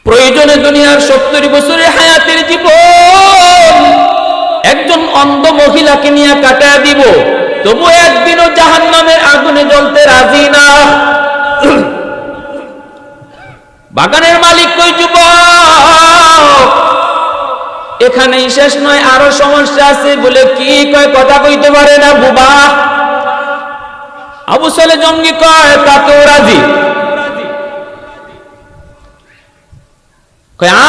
প্রয়োজনে দুনিয়ার 70 বছরের হায়াতের জীবন একজন অন্ধ মহিলাকে নিয়ে কাটায় দিব, তবু একদিনও জাহান্নামের আগুনে জ্বলতে রাজি না। বাগানের মালিক কই, যুবক এখানেই শেষ নয়, আরো সমস্যা আছে। বলে কি? কয় কথা কইতে পারে না বুবা। আবু সালে জঙ্গি কয় তাতেও রাজি।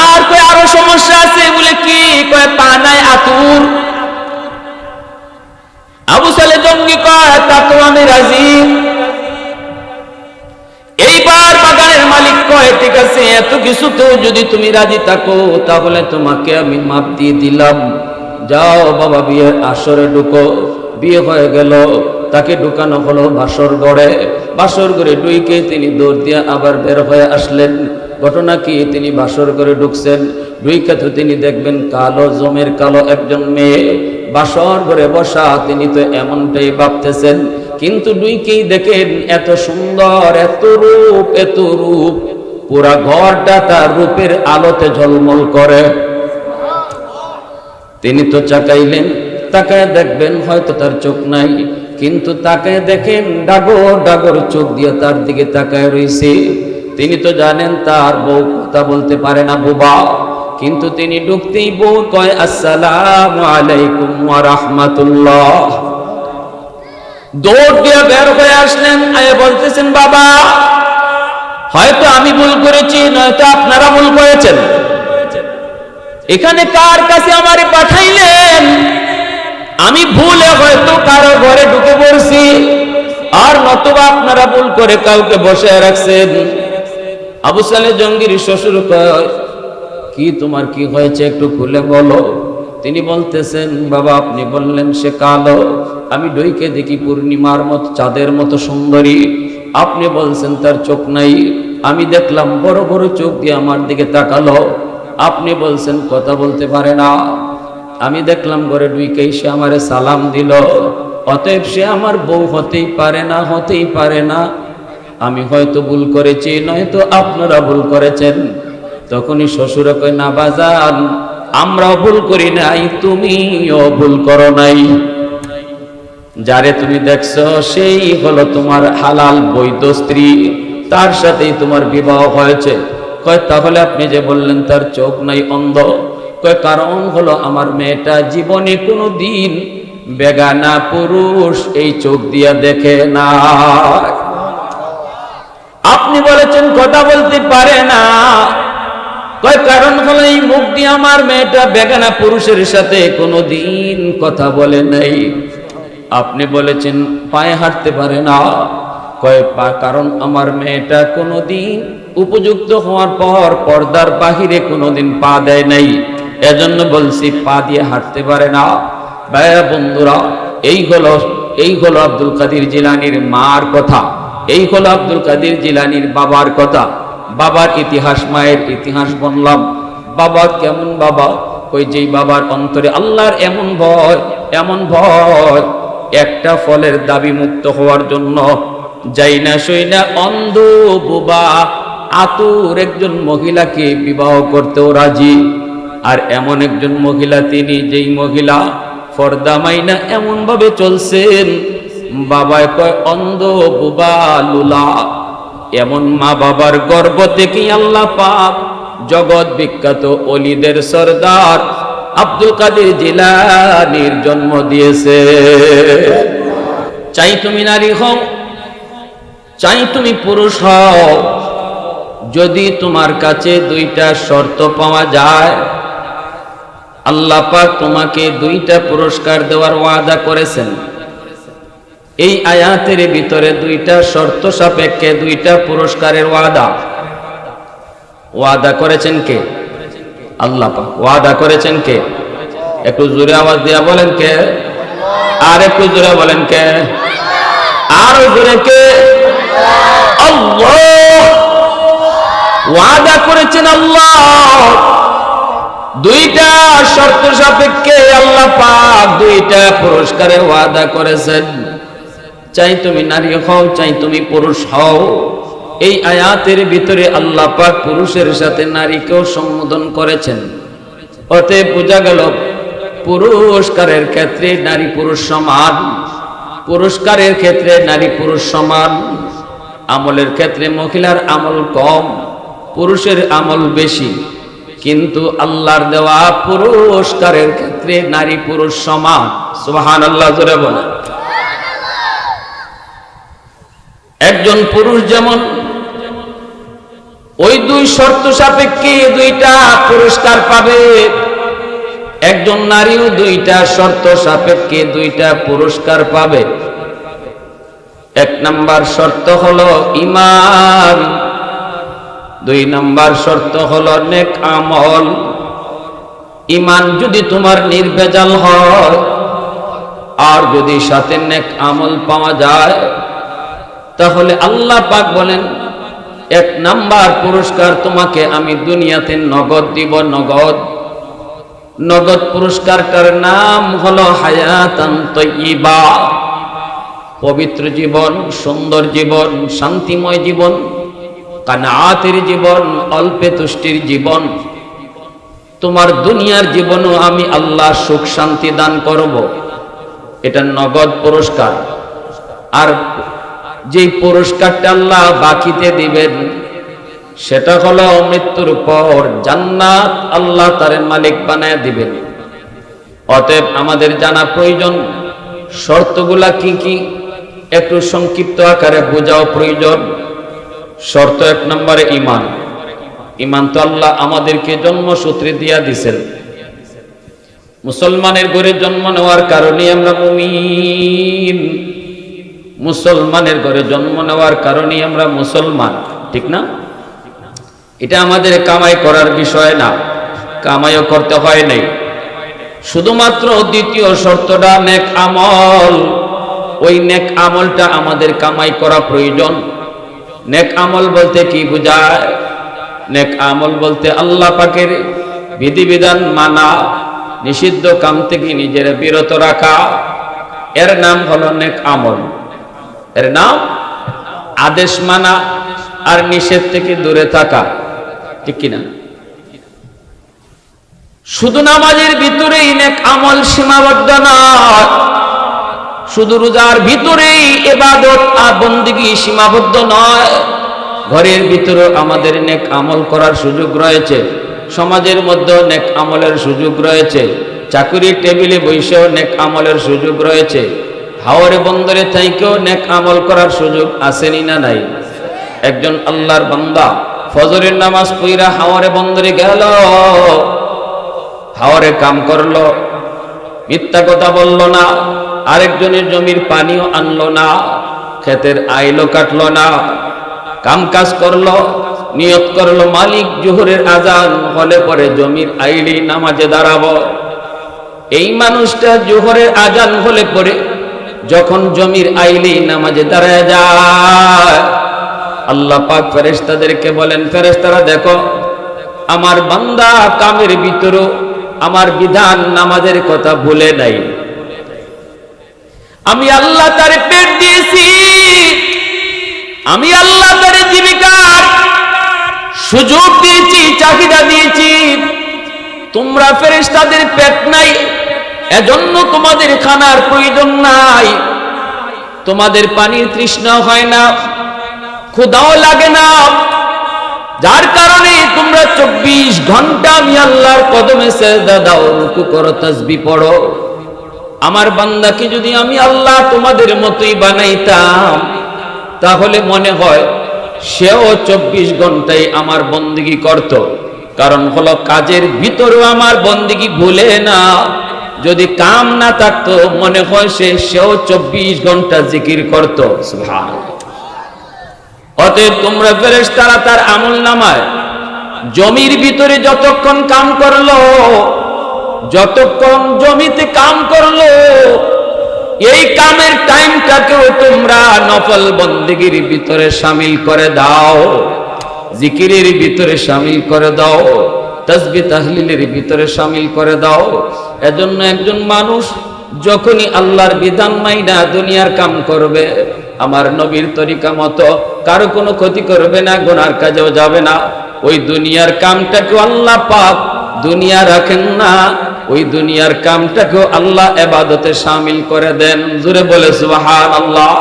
আর কয় আরো সমস্যা আছে। বলে কি? কয় পা নাই আতুর। আবু সালে জঙ্গি কয় তাতেও আমি রাজি। এইবার বাগানের মালিক কয় ঠিক আছে, এত কিছুতেও যদি তুমি রাজি থাকো তাহলে তোমাকে আমি মাপ দিয়ে দিলাম। যাও বাবা, বিয়ের আসরে ঢুকো। বিয়ে হয়ে গেল, তাকে ঢুকানো হলো বাসর ঘরে। বাসর ঘরে ঢুকে তিনি দৌড় দিয়ে আবার বের হয়ে আসলেন। ঘটনা কি? তিনি বাসর ঘরে ঢুকছেন, ঢুকে তো তিনি দেখবেন কালো জমের কালো একজন মেয়ে বাসর ঘরে বসা। তিনি তো এমনটাই ভাবতেছেন, কিন্তু ঢুকেই দেখেন এত সুন্দর, এত রূপ, এত রূপ, পুরা ঘরটা তার রূপের আলোতে ঝলমল করে। তিনি তো চাকাইলেন, তাকায় দেখবেন হয়তো তার চোখ নাই, কিন্তু তাকায় দেখেন ডাগর ডাগর চোখ দিয়ে তার দিকে তাকায় রয়েছে। তিনি তো জানেন তার বউ কথা বলতে পারে না, বোবা। কিন্তু তিনি ঢুকতেই বউ কয় আসসালামু আলাইকুম ওয়া রাহমাতুল্লাহ। দৌড় দিয়ে বের হয়ে আসলেন, আয়ে বলতেছেন বাবা হয়তো আমি ভুল করেছি, নয়তো আপনারা ভুল করেছেন। এখানে কার কাছে আমারে পাঠাইলেন? আমি ভুলে হয়তো কারো ঘরে ঢুকে পড়ছি, আর নতুবা আপনারা ভুল করে কাউকে বসে রাখছেন। আবু সালে জঙ্গির শ্বশুর কয় কি তোমার কি হয়েছে একটু খুলে বলো। তিনি বলতেছেন বাবা আপনি বললেন সে কালো, আমি ঢুকে দেখি পূর্ণিমার মতো চাঁদের মতো সুন্দরী। আপনি বলছেন তার চোখ নাই, আমি দেখলাম বড় বড় চোখ দিয়ে আমার দিকে তাকালো। আপনি বলছেন কথা বলতে পারে না, আমি দেখলাম ঘরে ঢুকেই সে আমারে সালাম দিল। অতএব সে আমার বউ হতেই পারে না, হতেই পারে না। আমি হয়তো ভুল করেছি, নয়তো আপনারা ভুল করেছেন। তখনই শ্বশুরে কয় না বাজান, আমরাও ভুল করি নাই, তুমিও ভুল করো নাই। যারে তুমি দেখছো সেই হলো তোমার হালাল বৈধ স্ত্রী, তার সাথেই তোমার বিবাহ হয়েছে। কয় তাহলে আপনি যে বললেন তার চোখ নাই, অন্ধ। কয় কারণ হলো আমার মেয়েটা জীবনে কোনো দিন বেগানা পুরুষ এই চোখ দিয়া দেখে না। আপনি বলেছেন কথা বলতে পারে না, কয় কারণ হলো এই মুখ দিয়ে আমার মেয়েটা বেগানা পুরুষের সাথে কোনোদিন কথা বলে নাই। আপনি বলেছেন পায়ে হাঁটতে পারে না, কয় কারণ আমার মেয়েটা কোনোদিন উপযুক্ত হওয়ার পর পর্দার বাহিরে কোনোদিন পা দেয় নাই, এজন্য বলছি পা দিয়ে হাঁটতে পারে না। ভাইয়া বন্ধুরা, এই হলো আব্দুল কাদের জিলানীর মার কথা, এই হলো আব্দুল কাদের জিলানীর বাবার কথা। বাবার ইতিহাস, মায়ের ইতিহাস বললাম। বাবা কেমন বাবা? কই যেই বাবার অন্তরে আল্লাহর এমন ভয়, এমন ভয়, একটা ফলের দাবি মুক্ত হওয়ার জন্য যাই না সই না অন্ধ বোবা আতুর একজন মহিলাকে বিবাহ করতেও রাজি। আর এমন একজন মহিলা তিনি, যেই মহিলা ফর্দা মাইনা এমন ভাবে চলছেন, বাবায় কয় অন্ধ বোবা লুলা। এমন মা বাবার গর্ভ থেকেই আল্লাহ পাক জগৎ বিখ্যাত ওলিদের সরদার আব্দুল কাদের জিলানীর জন্ম দিয়েছে। চাই তুমি নারী হও, চাই তুমি পুরুষ হও, যদি তোমার কাছে দুইটা শর্ত পাওয়া যায়, আল্লাহ পাক তোমাকে দুইটা পুরস্কার দেওয়ার ওয়াদা করেছেন। এই আয়াতের ভিতরে দুইটা শর্ত সাপেক্ষে দুইটা পুরস্কারের ওয়াদা করেছেন কে? আল্লাহ পাক। ওয়াদা করেছেন কে? একটু জোরে আওয়াজ দিয়া বলেন কে? আর একটু জোরে বলেন কে? আরো জোরে কে? আল্লাহ। ওয়াদা করেছেন আল্লাহ। দুইটা শর্ত সাপেক্ষে আল্লাহ পাক দুইটা পুরস্কারের ওয়াদা করেছেন। চাই তুমি নারী হও, চাই তুমি পুরুষ হও, এই আয়াতের ভিতরে আল্লাহ পাক পুরুষের সাথে নারীকেও সম্বোধন করেছেন। অতএব বোঝা গেল পুরস্কারের ক্ষেত্রে নারী পুরুষ সমান, পুরস্কারের ক্ষেত্রে নারী পুরুষ সমান, আমলের ক্ষেত্রে মহিলার আমল কম, পুরুষের আমল বেশি, কিন্তু আল্লাহর দেওয়া পুরস্কারের ক্ষেত্রে নারী পুরুষ সমান। সুবহানাল্লাহ জোরে বলেন। একজন পুরুষ যেমন ওই দুই শর্ত সাপেক্ষে দুইটা পুরস্কার পাবে, একজন নারীও দুইটা শর্ত সাপেক্ষে দুইটা পুরস্কার পাবে। এক নাম্বার শর্ত হলো ঈমান, দুই নাম্বার শর্ত হলো নেক আমল। ঈমান যদি তোমার নির্ভেজাল হয় আর যদি সাথে নেক আমল পাওয়া যায়, তাহলে আল্লাহ পাক বলেন এক নাম্বার পুরস্কার তোমাকে আমি দুনিয়াতে নগদ দিব। নগদ পুরস্কারটার নাম হলো হায়াতান তাইয়্যিবা, পবিত্র জীবন, সুন্দর জীবন, শান্তিময় জীবন, কানাআতের জীবন, অল্পে তুষ্টির জীবন। তোমার দুনিয়ার জীবনও আমি আল্লাহ সুখ শান্তি দান করব, এটা নগদ পুরস্কার। আর যেই পুরস্কারটা আল্লাহ বাকিতে দিবেন সেটা হলো মৃত্যুর পর জান্নাত, আল্লাহ তার মালিক বানায় দিবেন। অতএব আমাদের জানা প্রয়োজন শর্তগুলা কি কি, একটু সংক্ষিপ্ত আকারে বোঝাও প্রয়োজন। শর্ত এক নম্বরে ঈমান। ঈমান তো আল্লাহ আমাদেরকে জন্মসূত্রে দিয়া দিছেন। মুসলমানের ঘরে জন্ম নেওয়ার কারণে আমরা মুমিন, মুসলমানের ঘরে জন্ম নেওয়ার কারণে আমরা মুসলমান, ঠিক না? এটা আমাদের কামাই করার বিষয় না, কামাইও করতে হয় নাই। শুধুমাত্র দ্বিতীয় শর্তটা নেক আমল, ওই নেক আমলটা আমাদের কামাই করা প্রয়োজন। নেক আমল বলতে কি বোঝায়? নেক আমল বলতে আল্লাহ পাকের বিধিবিধান মানা, নিষিদ্ধ কাম থেকে নিজের বিরত রাখা, এর নাম হলো নেক আমল। এর নাম আদেশ মানা আর নিষেধ থেকে দূরে থাকা, ঠিক কিনা? শুধু নামাজের ভিতরেই নেক আমল সীমাবদ্ধ নয়, শুধু রোজার ভিতরেই ইবাদত আর বন্দেগী সীমাবদ্ধ নয়। ঘরের ভিতরে আমাদের নেক আমল করার সুযোগ রয়েছে, সমাজের মধ্যে নেক আমলের সুযোগ রয়েছে, চাকরির টেবিলে বসেও নেক আমলের সুযোগ রয়েছে, হাওরে বন্দরে থাইকেও নেক আমল করার সুযোগ আসেনি না নাই? একজন আল্লাহর বান্দা ফজরের নামাজ পড়া হাওরে বন্দরে গেল, হাওরে কাম করলো, মিথ্যা কথা বলল না, আরেকজনের জমির পানিও আনলো না, ক্ষেতের আইলও কাটলো না, কাম কাজ করলো, নিয়ত করলো মালিক জোহরের আজান হলে পরে জমির আইলি নামাজে দাঁড়াবো। এই মানুষটা জোহরের আজান হলে পরে যখন জমির আইলি নামাজে দাঁড়ায় যায়, আল্লাহ পাক ফেরেশতাদেরকে বলেন, ফেরেশতারা দেখো আমার বান্দা কামের ভিতরও আমার বিধান নামাজের কথা ভুলে নাই। আমি আল্লাহ তার পেট দিয়েছি, আমি আল্লাহ তার জীবিকার সুযোগ দিয়েছি, চাহিদা দিয়েছি। তোমরা ফেরেশতাদের পেট নাই, এজন্য তোমাদের খানার প্রয়োজন নাই, তোমাদের পানির তৃষ্ণা হয় না, ক্ষুধাও লাগে না, যার কারণে তোমরা 24 ঘন্টা আমি আল্লাহর কদমে সেজদা দাও, রুকু করো, তাসবিহ পড়ো। আমার বান্দাকে যদি আমি আল্লাহ তোমাদের মতোই বানাইতাম, তাহলে মনে হয় সেও 24 ঘন্টাই আমার বন্দেগী করত। কারণ হলো কাজের ভিতরেও আমার বন্দেগী ভুলে না। যদি কাম না থাকতো মনে হয় সেও 24 ঘন্টা জিকির করত। সুবহানাল্লাহ। অতএব তোমরা ফেরেশতারা তার আমল নামায় জমির ভিতরে যতক্ষণ কাম করলো, যতক্ষণ জমিতে কাম করলো, এই কামের টাইমটাকেও তোমরা নফল বন্দেগীর ভিতরে শামিল করে দাও, জিকিরের ভিতরে শামিল করে দাও, তাসবিহ তাহলিলের ভিতরে শামিল করে দাও। এজন্য একজন মানুষ যখনই আল্লাহর বিধান মাইনা দুনিয়ার কাম করবে, আমার নবীর তরিকা মতো কারো কোনো ক্ষতি করবে না, গুনার কাজেও যাবে না। ওই দুনিয়ার কামটাকে আল্লাহ পাক দুনিয়া রাখেন না, ওই দুনিয়ার কামটাকেও আল্লাহ ইবাদতে শামিল করে দেন। জোরে বলে সুবহানাল্লাহ।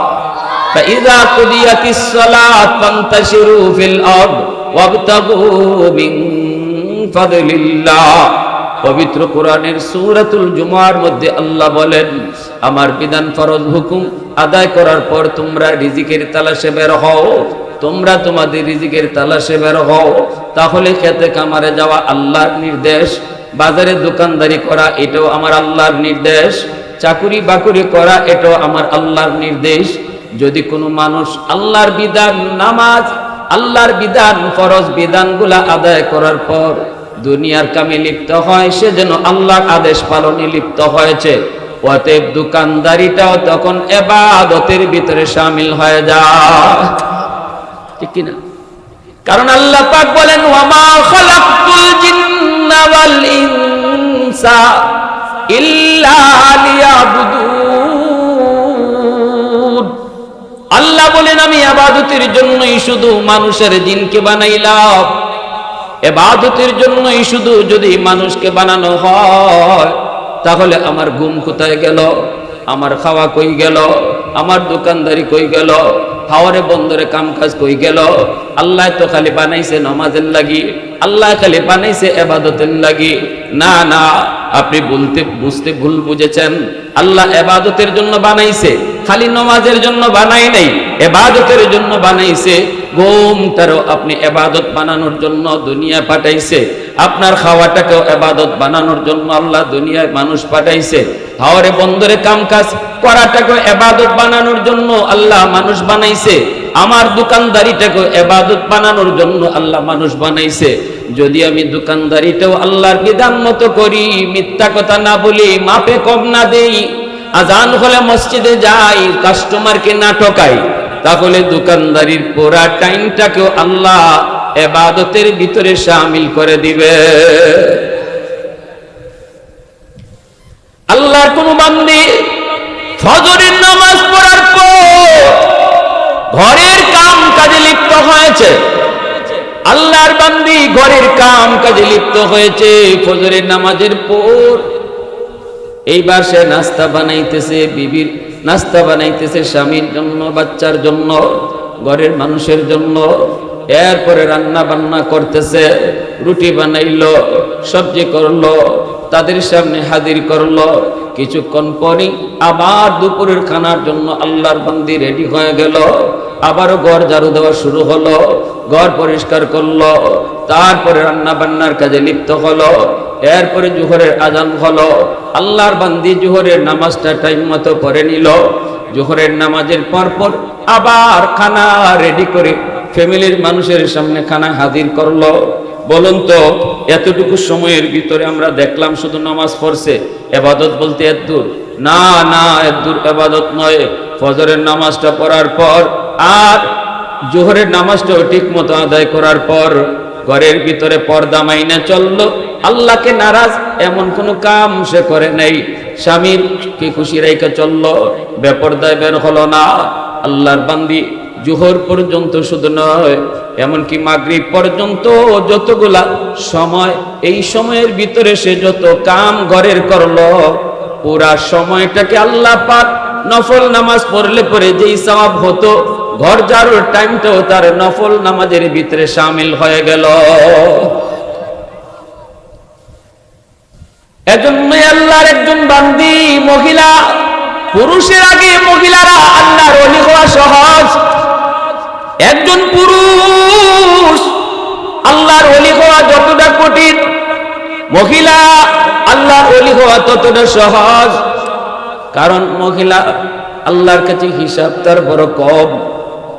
فإذا قضيت الصلاة فانتشروا في الأرض وابتغوا من فضل الله। পবিত্র কোরআনের সূরাতুল জুমার মধ্যে আল্লাহ বলেন, আমার বিধান ফরজ হুকুম আদায় করার পর তোমরা রিজিকের তালাশে বের হও, তোমরা তোমাদের রিজিকের তালাশে বের হও। তাহলে খেতে কামারে যাওয়া আল্লাহর নির্দেশ, বাজারে দোকানদারি করা এটাও আমার আল্লাহর নির্দেশ, চাকুরি বাকুরি করা এটাও আমার আল্লাহর নির্দেশ। যদি কোনো মানুষ আল্লাহর বিধান, নামাজ, আল্লাহর বিধান, ফরজ বিধানগুলা আদায় করার পর দুনিয়ার কামে লিপ্ত হয়, সে যেন আল্লাহর আদেশ পালনে লিপ্ত হয়েছে। অতএব দোকানদারিটাও তখন ইবাদতের ভিতরে শামিল হয়ে যায়, ঠিক কি না? কারণ আল্লাহ পাক বলেন, ওয়ামা খালাকতুল জিন্না ওয়াল ইনসা ইল্লা লিয়াবুদুন। আল্লাহ বলেন, আমি ইবাদতের জন্যই শুধু মানুষের জিনকে বানাইলাম। ইবাদতের জন্যই শুধু যদি মানুষকে বানানো হয়, তাহলে আমার ঘুম কোথায় গেল, আমার খাওয়া কই গেল, আমার দোকানদারি কই গেল, হাওয়ারে বন্দরে কামকাজ কই গেল? আল্লাহ তো খালি বানাইছে নামাজের লাগি, আল্লাহ খালি বানাইছে ইবাদতের লাগি। না না, আপনি বুঝতে ভুল বুঝেছেন। আল্লাহ ইবাদতের জন্য বানাইছে, খালি নামাজের জন্য বানাই নাই, ইবাদতের জন্য বানাইছে। ঘুমটারও আপনি ইবাদত বানানোর জন্য দুনিয়া পাঠাইছে, আপনার খাওয়াটাকেও ইবাদত বানানোর জন্য আল্লাহ দুনিয়ায় মানুষ পাঠাইছে, হাওয়ারে বন্দরে কামকাজ করাটাকেও ইবাদত বানানোর জন্য আল্লাহ মানুষ বানাইছে, আমার দোকানদারিটাকেও ইবাদত বানানোর জন্য আল্লাহ মানুষ বানাইছে। যদি আমি দোকানদারিটাও আল্লাহর বিধান মতো করি, মিথ্যা কথা না বলি, মাপে কম না দেই, আজান হলে মসজিদে যাই, কাস্টমারকে না ঠকাই, তাহলে দোকানদারির পুরা টাইমটাকেও আল্লাহ ইবাদতের ভিতরে শামিল করে দিবে। আল্লাহর কোন বান্দী ফজরের নামাজ পড়ার পর ঘরের কাম কাজে লিপ্ত হয়েছে, আল্লাহর বান্দী ঘরের কাম কাজে লিপ্ত হয়েছে ফজরের নামাজের পর, এইবার সে নাস্তা বানাইতেছে, বিবির নাস্তা বানাইতেছে, স্বামীর জন্য, বাচ্চার জন্য, ঘরের মানুষের জন্য। এরপরে রান্না বান্না করতেছে, রুটি বানাইলো, সবজি করলো, তাদের সামনে হাজির করলো। কিছুক্ষণ পরই আবার দুপুরের খানার জন্য আল্লাহর বান্দি রেডি হয়ে গেল। আবারও ঘর ঝাড়ু দেওয়া শুরু হলো, ঘর পরিষ্কার করলো, তারপরে রান্না বান্নার কাজে লিপ্ত হলো। এরপরে জোহরের আজান হলো, আল্লাহর বান্দি জোহরের নামাজটা টাইম মতো পড়ে নিল। জোহরের নামাজের পর আবার খানা রেডি করে ফ্যামিলির মানুষের সামনে খানা হাজির করলো। বলুন তো, এতটুকু সময়ের ভিতরে আমরা দেখলাম শুধু নামাজ পড়ছে, ইবাদত বলতে এত দূর? না না, এত দূর ইবাদত নয়। ফজরের নামাজটা পড়ার পর আর জোহরের নামাজটাও ঠিক মতো আদায় করার পর ঘরের ভিতরে পর্দা মাইনে চললো, আল্লাহকে নারাজ এমন কোনো কাম সে করে নাই, স্বামীর কি খুশি রেখে চললো, বেপরদায় বের হলো না। আল্লাহর বান্দি জোহর পর্যন্ত শুধু নয়, এমনকি মাগরিব পর্যন্ত যতগুলা সময়, এই সময়ের ভিতরে সে যত কাম ঘরের করলো, পুরা সময়টাকে আল্লাহ পাক নফল নামাজ পড়লে পরে যেই সওয়াব হতো, ঘর ঝাড়ুর টাইমটাও তার নফল নামাজের ভিতরে শামিল হয়ে গেল। এজন্যই আল্লাহর একজন বান্দি মহিলা, পুরুষের আগে মহিলারা আল্লাহর ওলি হওয়া সহজ। একজন পুরুষ আল্লাহর ওলি হওয়া যতটা কঠিন, মহিলা আল্লাহর ওলি হওয়া ততটা সহজ। কারণ মহিলা আল্লাহর কাছে হিসাব তার বড় কম।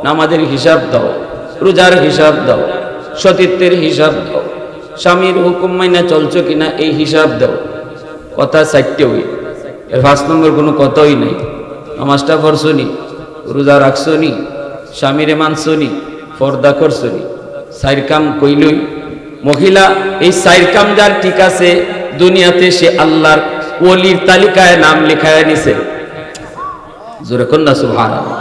নামাজের হিসাব দাও, রোজার হিসাব দাও, সতীত্বের হিসাব দাও, স্বামীর হুকুম মাইনা চলছো কিনা এই হিসাব দাও। কথা 4টে হই, এর 5 নম্বর কোনো কথাই নাই। নামাজটা পড়ছো নি, রোজা রাখছো নি, স্বামীরে মানছো নি, পর্দা করছো নি, 4 কাম কইলই। মহিলা এই 4 কাম যার ঠিক আছে, দুনিয়াতে সে আল্লাহর ওলির তালিকায় নাম লেখায় নিছে। জোরে কন্যা সুবহানাল্লাহ।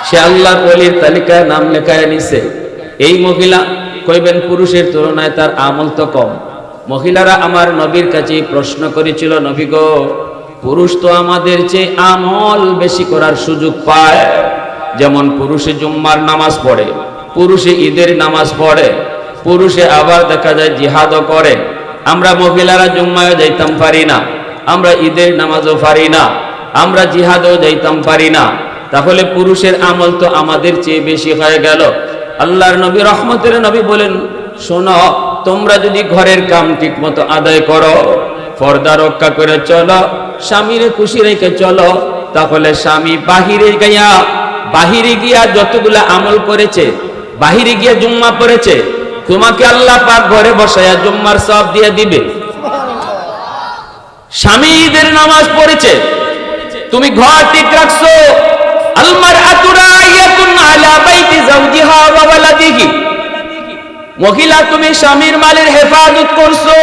সে আল্লাহর ওলির তালিকায় নাম লেখায় নিছে। এই মহিলা কইবেন পুরুষের তুলনায় তার আমল তো কম। মহিলারা আমার নবীর কাছে প্রশ্ন করেছিল, নবী গো, পুরুষ তো আমাদের চেয়ে আমল বেশি করার সুযোগ পায়। যেমন পুরুষে জুম্মার নামাজ পড়ে, পুরুষে ঈদের নামাজ পড়ে, পুরুষে আবার দেখা যায় জিহাদও করে। আমরা মহিলারা জুম্মায়ও যাইতাম পারি না, আমরা ঈদের নামাজও পারি না, আমরা জিহাদও যাইতাম পারি না। তাহলে পুরুষের আমল তো আমাদের চেয়ে বেশি হয়ে গেল। আল্লাহর নবী রহমতের নবী বলেন, শোনো, তোমরা যদি ঘরের কাম ঠিক মতো আদায় করো, পর্দা রক্ষা করে চলো, স্বামীরে খুশি রেখে চলো, তাহলে স্বামী বাহিরে গিয়া যতগুলা আমল করেছে, বাহিরে গিয়া জুম্মা পড়েছে, তোমাকে আল্লাহ পাক ঘরে বসায়া জুম্মার সওয়াব দিয়ে দিবে। স্বামী ঈদের নামাজ পড়েছে, তুমি ঘর ঠিক রাখছো, আলমারআতু রাইয়াতুন আলা বাইতি যাওজিহা ওয়া ওয়ালাদিহি, মহিলা তুমি স্বামীর মালের হেফাজত করছো,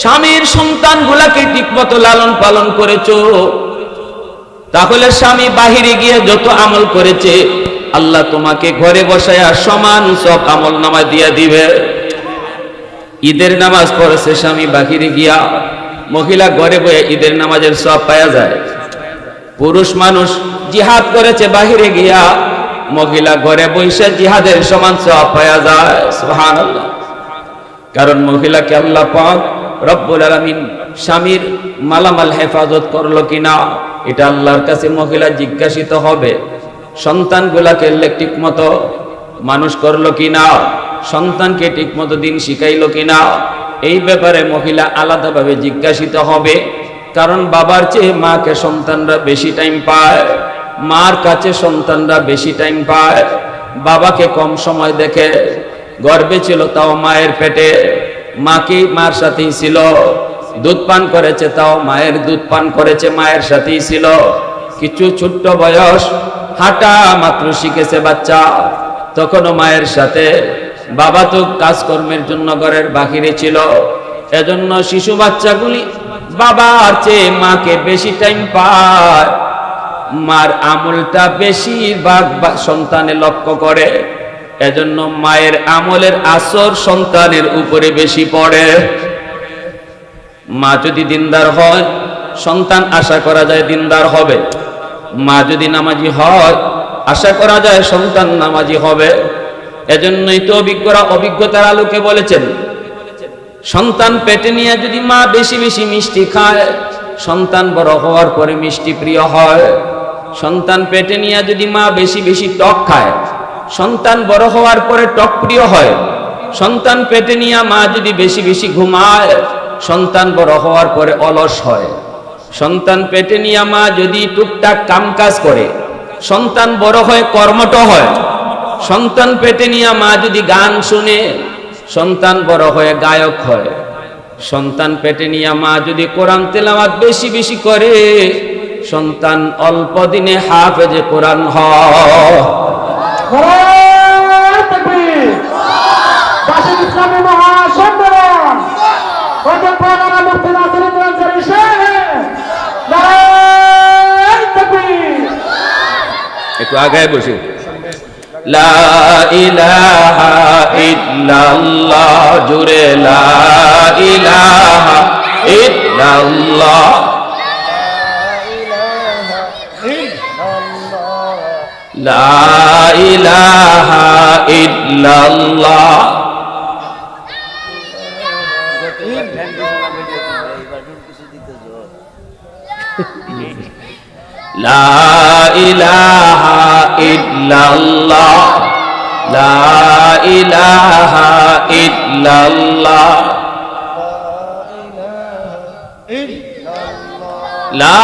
স্বামীর সন্তানগুলাকে ঠিকমতো লালন পালন করেছো, তাহলে স্বামী বাহিরে গিয়ে যত আমল করেছে আল্লাহ তোমাকে ঘরে বসায়া সমান সব আমল নামা দিয়ে দিবে। ঈদের নামাজ পড়েছে স্বামী বাহিরে গিয়া, মহিলা ঘরে বয়ে ঈদের নামাজের সব পাওয়া যায়। পুরুষ মানুষ জিহাদ করেছে বাহিরে গিয়া, মহিলা ঘরে বসে জিহাদের সমান সওয়াব পাওয়া যায়। সুবহানাল্লাহ। কারণ মহিলাকে আল্লাহ পাক রব্বুল আলামিন স্বামীর মালামাল হেফাজত করলো কিনা এটা আল্লাহর কাছে মহিলা জিজ্ঞাসিত হবে। সন্তানগুলাকে ঠিক মতো মানুষ করলো কিনা, সন্তানকে ঠিক মতো দিন শিখাইলো কিনা, এই ব্যাপারে মহিলা আলাদাভাবে জিজ্ঞাসিত হবে। কারণ বাবার চেয়ে মাকে সন্তানরা বেশি টাইম পায়, মার কাছে সন্তানরা বেশি টাইম পায়। বাবাকে কম সময় দেখে, গর্ভে ছিল তাও মায়ের পেটে, মাকে মার সাথেই ছিল, দুধ পান করেছে তাও মায়ের দুধ পান করেছে, মায়ের সাথেই ছিল। কিছু ছোট্ট বয়স, হাঁটা মাত্র শিখেছে বাচ্চা, তখনও মায়ের সাথে। বাবা তো কাজকর্মের জন্য ঘরের বাহিরে ছিল। এজন্য শিশু বাচ্চাগুলি বাবার চেয়ে মাকে বেশি টাইম পায়, মার আমলটা বেশিরভাগ সন্তানে লক্ষ্য করে। এজন্য মায়ের আমলের আসর সন্তানের উপরে বেশি পড়ে। মা যদি দিনদার হয়, সন্তান আশা করা যায় দিনদার হবে। মা যদি নামাজি হয়, আশা করা যায় সন্তান নামাজি হবে। এজন্যই তো অভিজ্ঞতার আলোকে বলেছেন, সন্তান পেটে নিয়ে যদি মা বেশি বেশি মিষ্টি খায়, সন্তান বড় হওয়ার পরে মিষ্টি প্রিয় হয়। সন্তান পেটে নিয়ে যদি মা বেশি বেশি টক খায়, সন্তান বড় হওয়ার পরে টক প্রিয় হয়। সন্তান পেটে নিয়ে মা যদি বেশি বেশি ঘুমায়, সন্তান বড় হওয়ার পরে অলস হয়। সন্তান পেটে নিয়ে মা যদি টুকটাক কাম কাজ করে, সন্তান বড় হয় কর্মঠ হয়। সন্তান পেটে নিয়ে মা যদি গান শুনে, সন্তান বড় হয়ে গায়ক হয়। সন্তান পেটে নিয়ে মা যদি কোরআন তেলাওয়াত বেশি বেশি করে, সন্তান অল্প দিনে হাফেজে কোরআন হয়। একটু আগায় বসে, লা ইলাহা ইল্লাল্লাহ, জুড়ে লা ইলাহা ইল্লাল্লাহ, লা ইলাহা ইল্লাল্লাহ। লা ইলাহা ইল্লাল্লাহ, লা ইলাহা ইল্লাল্লাহ, লা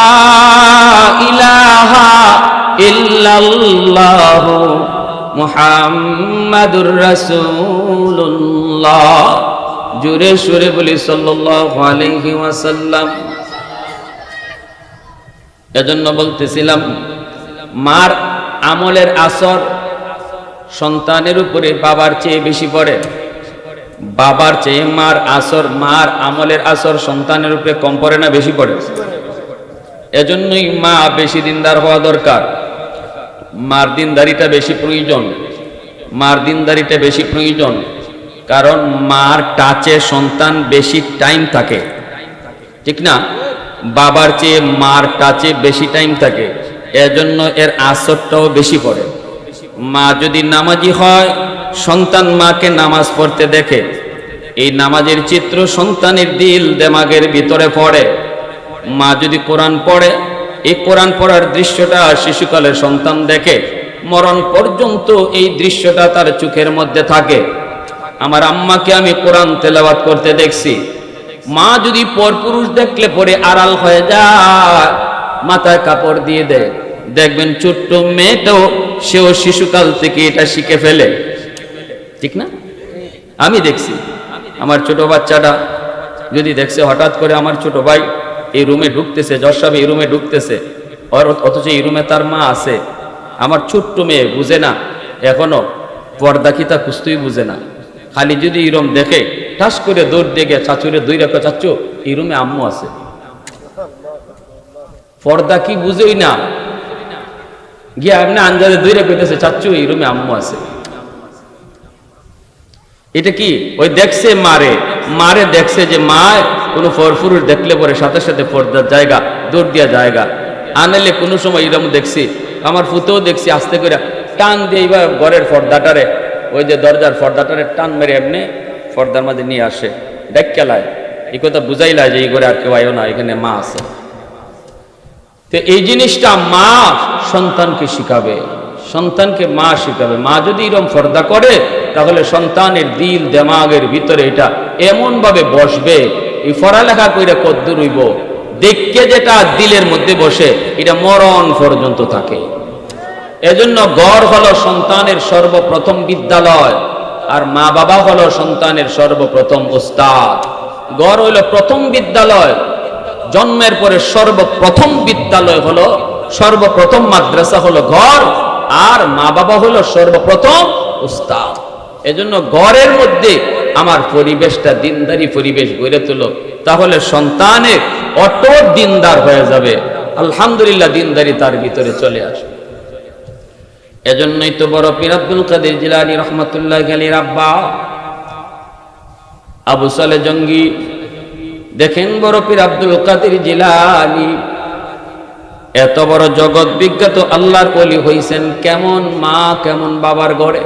ইলাহা ইল্লাল্লাহ, মুহাম্মাদুর রাসূলুল্লাহ। জোরে সুরে বলি সাল্লাল্লাহু আলাইহি ওয়াসাল্লাম। এজন্য বলতেছিলাম, মার আমলের আসর সন্তানের উপরে বাবার চেয়ে বেশি পড়ে। বাবার চেয়ে মার আসর, মার আমলের আসর সন্তানের উপরে কম পড়ে না বেশি পড়ে? এজন্যই মা বেশি দিনদার হওয়া দরকার। মার দিনদারিটা বেশি প্রয়োজন, মার দিনদারিটা বেশি প্রয়োজন। কারণ মার টাচে সন্তান বেশি টাইম থাকে, ঠিক না? বাবার চেয়ে মার টাচে বেশি টাইম থাকে, এজন্য এর আসরটাও বেশি পড়ে। মা যদি নামাজি হয়, সন্তান মাকে নামাজ পড়তে দেখে, এই নামাজের চিত্র সন্তানের দিল দেমাগের ভিতরে পড়ে। মা যদি কোরআন পড়ে, এই কোরআন পড়ার দৃশ্যটা শিশুকালে সন্তান দেখে, মরণ পর্যন্ত এই দৃশ্যটা তার চোখের মধ্যে থাকে। আমার আম্মাকে আমি কোরআন তেলাওয়াত করতে দেখছি, মা যদি পরপুরুষ দেখলে পরে আড়াল হয়ে যায়, মাথায় কাপড় দিয়ে দেয়। দেখবেন ছোট্ট মেয়েটাও সেও শিশুকাল থেকে এটা শিখে ফেলে, ঠিক না? আমি দেখছি আমার ছোট বাচ্চাটা যদি দেখছে হঠাৎ করে আমার ছোট ভাই এই রুমে ঢুকতেছে, জজ সাহেব এই রুমে ঢুকতেছে, অথচ এই রুমে তার মা আছে, আমার ছোট্ট মেয়ে বুঝে না এখনো পর্দা কিতা কুস্তুই বুঝে না, খালি যদি এরম দেখে ঠাস করে দৌড় দিয়ে গিয়ে চাচুরে দুই রেখা, চাচু এই রুমে আম্মু আছে। পর্দা কি বুঝেই না, গিয়ে আপনি আঞ্জাদে দুই রেখা কইতেছে চাচু এই রুমে আম্মু আছে। এটা কি? ওই দেখছে মারে, মারে দেখছে যে মা কোনো পরপুরুষ দেখলে পরে সাথে সাথে পর্দার জায়গা দৌড় দিয়া জায়গা আনলে। কোনো সময় এরকম দেখছি, আমার ফুতেও দেখছি আস্তে করে টান দিয়ে এইবার ঘরের পর্দাটারে, ওই যে দরজার পর্দাটারে টান মেরে এমনি পর্দার মাঝে নিয়ে আসে, দেখ খেলায় এই কথা বুঝাইলায় যে এই ঘরে আর কেউ আয়ো না, এখানে মা আছে। তো এই জিনিসটা মা সন্তানকে শিখাবে, সন্তানকে মা শিখাবে। মা যদি এরকম পর্দা করে তাহলে সন্তানের দিল দেমাগের ভিতরে এটা এমন ভাবে বসবে, এই পড়ালেখা কইরা কদ্দুর হইব, দেখকে যেটা দিলের মধ্যে বসে এটা মরণ পর্যন্ত থাকে। এজন্য ঘর হলো সন্তানের সর্বপ্রথম বিদ্যালয়, আর মা বাবা হলো সন্তানের সর্বপ্রথম ওস্তাদ। ঘর হলো প্রথম বিদ্যালয়, জন্মের পরে সর্বপ্রথম বিদ্যালয় হলো, সর্বপ্রথম মাদ্রাসা হলো ঘর, আর মা বাবা হলো সর্বপ্রথম ওস্তাদ। এজন্য ঘরের মধ্যে আমার পরিবেশটা দিনদারি পরিবেশ গড়ে তোলো, তাহলে সন্তানের অটো দিনদার হয়ে যাবে। আলহামদুলিল্লাহ, দিনদারি তার ভিতরে চলে আসবে। এজন্যই তো বড় পীর আব্দুল কাদের জিলানী রহমাতুল্লাহ আলাইহির আব্বা আবু সালে জঙ্গি, দেখেন বড় পীর আব্দুল কাদের জিলানী এত বড় জগৎ বিখ্যাত আল্লাহর ওলি হইছেন কেমন মা কেমন বাবার ঘরে।